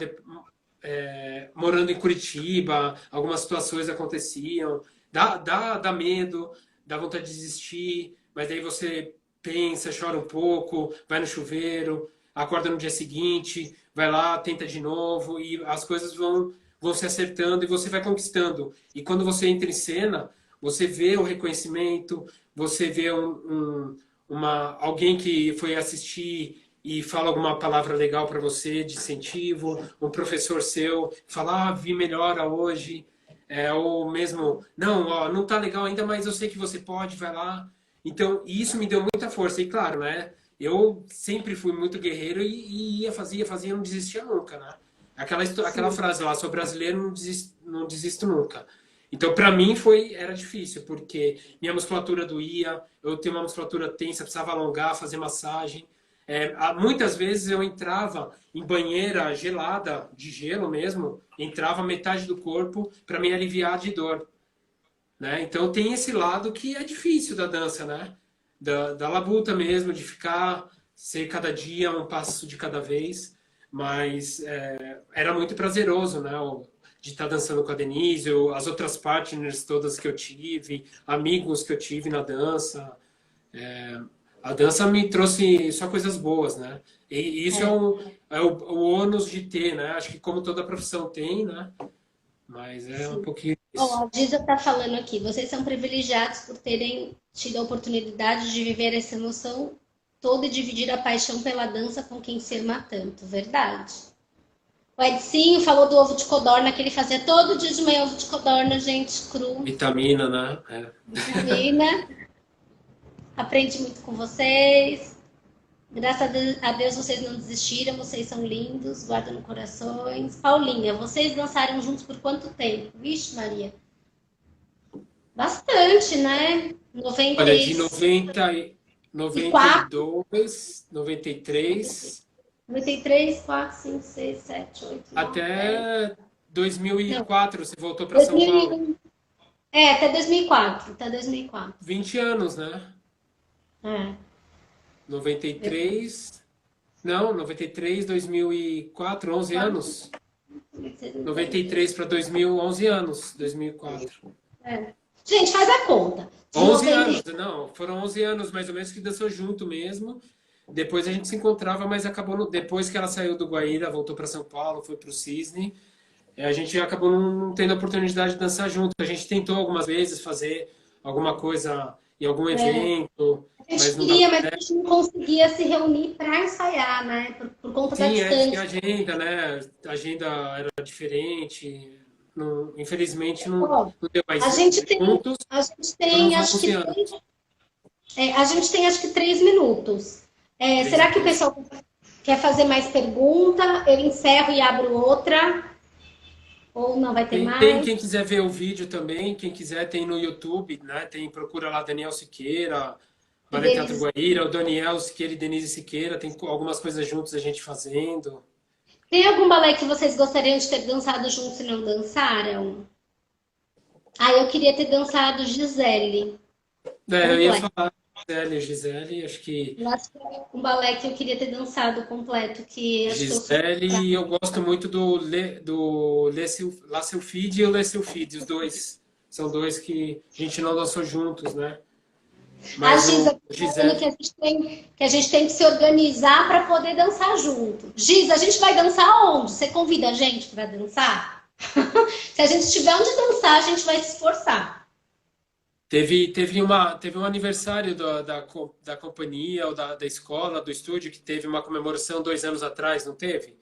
Speaker 2: morando em Curitiba, algumas situações aconteciam, dá medo, dá vontade de desistir, mas aí você pensa, chora um pouco, vai no chuveiro, acorda no dia seguinte, vai lá, tenta de novo, e as coisas vão se acertando e você vai conquistando. E quando você entra em cena, você vê o reconhecimento, você vê alguém que foi assistir e fala alguma palavra legal para você de incentivo, um professor seu fala, ah, vi melhora hoje, ou mesmo, não, ó, não tá legal ainda, mas eu sei que você pode, vai lá. Então, isso me deu muita força. E claro, né? Eu sempre fui muito guerreiro e fazia, não desistia nunca, né? Aquela
Speaker 1: Sim.
Speaker 2: frase lá, sou brasileiro, não desisto nunca. Então, para mim, era difícil, porque minha musculatura doía, eu tenho uma musculatura tensa, precisava alongar, fazer massagem. Muitas vezes eu entrava em banheira gelada, de gelo mesmo, entrava metade do corpo para me aliviar de dor, né? Então tem esse lado que é difícil da dança, né? Da labuta mesmo, de ficar, ser cada dia um passo de cada vez, mas era muito prazeroso, né? De estar dançando com a Denise, as outras partners todas que eu tive, amigos que eu tive na dança. A dança me trouxe só coisas boas, né? E isso
Speaker 1: É.
Speaker 2: é o ônus de ter, né? Acho que como toda profissão tem, né? Mas é um
Speaker 1: Sim.
Speaker 2: pouquinho
Speaker 1: Ó,
Speaker 2: isso.
Speaker 1: a Disa está falando aqui, vocês são privilegiados por terem tido a oportunidade de viver essa emoção toda e dividir a paixão pela dança com quem se ama tanto, verdade. O Edinho falou do ovo de codorna, que ele fazia todo dia de manhã ovo de codorna, gente, cru,
Speaker 2: Vitamina, né?
Speaker 1: vitamina. Aprendi muito com vocês. Graças a Deus vocês não desistiram, vocês são lindos, guardam no corações. Paulinha, vocês dançaram juntos por quanto tempo? Vixe, Maria. Bastante, né?
Speaker 2: Olha, de
Speaker 1: 94,
Speaker 2: 92, 93
Speaker 1: 93, 4, 5, 6, 7, 8, 9, 10.
Speaker 2: até
Speaker 1: Não,
Speaker 2: 2004 você voltou para São Paulo.
Speaker 1: 2000, até 2004, até 2004.
Speaker 2: 20 anos, né?
Speaker 1: É,
Speaker 2: 93. Não, 93, 2004, 11 anos. 93 para 2000, 11 anos, 2004.
Speaker 1: é. Gente, faz a conta. De
Speaker 2: 11
Speaker 1: 90,
Speaker 2: anos, não, foram 11 anos mais ou menos que dançou junto mesmo. Depois a gente se encontrava, mas acabou depois que ela saiu do Guaíra, voltou para São Paulo, foi para o Cisne, a gente acabou não tendo a oportunidade de dançar junto. A gente tentou algumas vezes fazer alguma coisa em algum
Speaker 1: é,
Speaker 2: evento,
Speaker 1: a gente
Speaker 2: mas não dava
Speaker 1: queria, mas a
Speaker 2: certo.
Speaker 1: gente não conseguia se reunir para ensaiar, né? Por conta da
Speaker 2: Sim, é, tinha
Speaker 1: distância.
Speaker 2: agenda, né? A agenda era diferente. Infelizmente
Speaker 1: Ó,
Speaker 2: não deu
Speaker 1: a
Speaker 2: mais
Speaker 1: gente tem,
Speaker 2: juntos.
Speaker 1: a gente
Speaker 2: Foram
Speaker 1: tem,
Speaker 2: uns
Speaker 1: acho
Speaker 2: 11
Speaker 1: que
Speaker 2: anos.
Speaker 1: a gente tem acho que 3 minutos.
Speaker 2: Três
Speaker 1: Será que o
Speaker 2: minutos.
Speaker 1: pessoal quer fazer mais pergunta? Eu encerro e abro outra? Ou não vai ter
Speaker 2: Tem
Speaker 1: mais?
Speaker 2: quem quiser ver o vídeo também, quem quiser tem no YouTube, né? Tem, procura lá Daniel Siqueira,
Speaker 1: E
Speaker 2: Ballet Teatro
Speaker 1: deles.
Speaker 2: Guaíra, o Daniel Siqueira e Denise Siqueira, tem algumas coisas juntos a gente fazendo.
Speaker 1: Tem algum balé que vocês gostariam de ter dançado juntos e não dançaram? Ah, eu queria ter dançado Gisele,
Speaker 2: É, eu ia
Speaker 1: completo.
Speaker 2: falar Gisele, acho que
Speaker 1: Eu acho que é um balé que eu queria ter dançado completo, que acho que eu sou.
Speaker 2: Gisele e eu gosto muito do La Sylphide e o Le Sylphide, os dois. São dois que a gente não dançou juntos, né?
Speaker 1: A
Speaker 2: Mas o
Speaker 1: Giza tá falando
Speaker 2: Gisele,
Speaker 1: que a gente tem que se organizar para poder dançar junto. Giza, a gente vai dançar onde? Você convida a gente para dançar? Se a gente tiver onde dançar, a gente vai se esforçar.
Speaker 2: teve um aniversário da companhia ou da escola, do estúdio, que teve uma comemoração 2 anos atrás, não teve?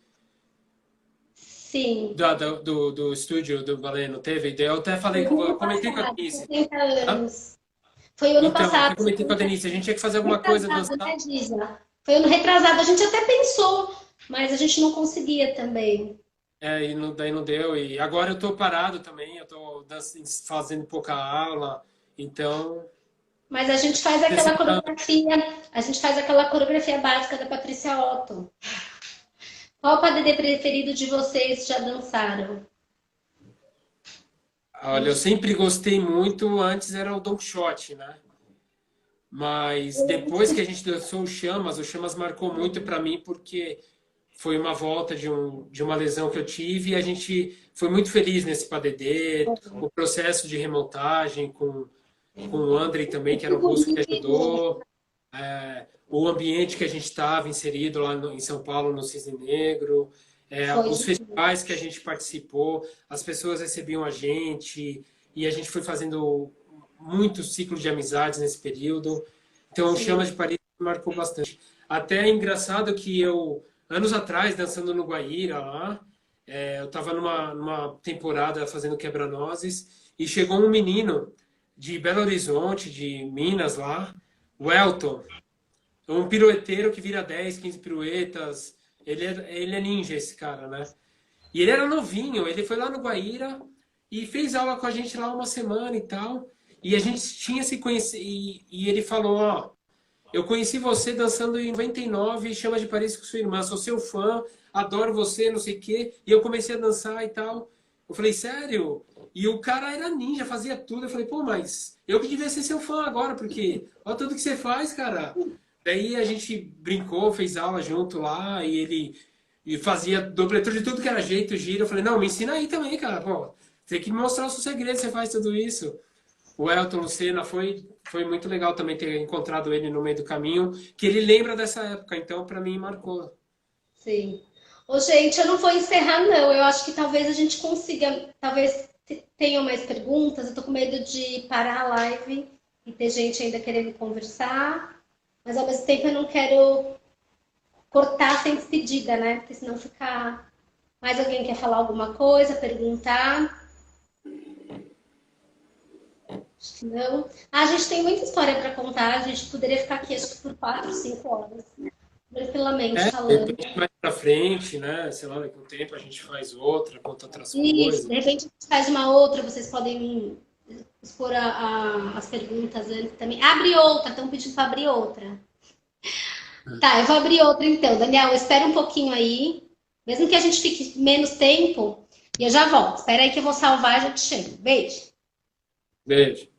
Speaker 1: Sim.
Speaker 2: Do estúdio do balé, não teve? Daí eu até falei,
Speaker 1: Foi no
Speaker 2: eu
Speaker 1: ano
Speaker 2: comentei com a
Speaker 1: passado,
Speaker 2: Denise.
Speaker 1: 70
Speaker 2: Hã?
Speaker 1: anos. Foi ano
Speaker 2: Então, eu até
Speaker 1: passado,
Speaker 2: comentei com a
Speaker 1: 70
Speaker 2: Denise, a gente tinha que fazer alguma coisa,
Speaker 1: retrasado,
Speaker 2: dançar.
Speaker 1: né, Giza? Foi ano retrasado. A gente até pensou, mas a gente não conseguia também.
Speaker 2: É, daí não deu. E agora eu tô parado também, eu tô fazendo pouca aula. Então,
Speaker 1: Mas a gente faz aquela coreografia, a gente faz aquela coreografia básica da Patrícia Otto. Qual o padedê preferido de vocês já dançaram?
Speaker 2: olha, eu sempre gostei muito, antes era o Don Quixote, né? Mas depois que a gente dançou o Chamas marcou muito para mim porque foi uma volta de uma lesão que eu tive e a gente foi muito feliz nesse PADD, o processo de remontagem com o Andrei também, que era o russo que ajudou, o ambiente que a gente estava inserido lá em São Paulo, no Cisne Negro,
Speaker 1: Foi
Speaker 2: os
Speaker 1: de
Speaker 2: festivais que a gente participou, as pessoas recebiam a gente e a gente foi fazendo muitos ciclos de amizades nesse período. Então, o
Speaker 1: sim.
Speaker 2: Chamas de Paris me marcou bastante. Até é engraçado que anos atrás, dançando no Guaíra lá, eu estava numa temporada fazendo quebra-nozes e chegou um menino de Belo Horizonte, de Minas lá, o Elton, um pirueteiro que vira 10, 15 piruetas. Ele é ninja, esse cara, né? E ele era novinho, ele foi lá no Guaíra e fez aula com a gente lá uma semana e tal. E a gente tinha se conhecido. E ele falou: Ó, eu conheci você dançando em 99, Chama de Paris com sua irmã, sou seu fã, adoro você, não sei o quê. E eu comecei a dançar e tal. Eu falei: Sério? E o cara era ninja, fazia tudo. Eu falei: Pô, mas eu que devia ser seu fã agora, porque olha tudo que você faz, cara. Daí a gente brincou, fez aula junto lá, e ele fazia dobletor de tudo que era jeito, giro. Eu falei, não, me ensina aí também, cara. Pô, tem que me mostrar o seu segredo, você faz tudo isso. O Elton Lucena foi muito legal também ter encontrado ele no meio do caminho, que ele lembra dessa época, então para mim marcou.
Speaker 1: Sim. Ô, gente, eu não vou encerrar, não. Eu acho que talvez a gente consiga, talvez tenham mais perguntas. Eu tô com medo de parar a live e ter gente ainda querendo conversar, mas ao mesmo tempo eu não quero cortar sem despedida, né? Porque senão fica. Mais alguém quer falar alguma coisa, perguntar? Acho que não. Ah, a gente tem muita história para contar. A gente poderia ficar aqui, acho que por 4, 5 horas, tranquilamente
Speaker 2: De
Speaker 1: falando.
Speaker 2: repente mais pra frente, né? Sei lá, daqui a um tempo a gente faz outra, conta outras
Speaker 1: Isso,
Speaker 2: coisas.
Speaker 1: de repente a gente faz uma outra, vocês podem expor as perguntas antes também. Abre outra, estão pedindo para abrir outra. Tá, eu vou abrir outra então. Daniel, espera um pouquinho aí. Mesmo que a gente fique menos tempo, E eu já volto. Espera aí que eu vou salvar e já te chego. Beijo.
Speaker 2: Beijo.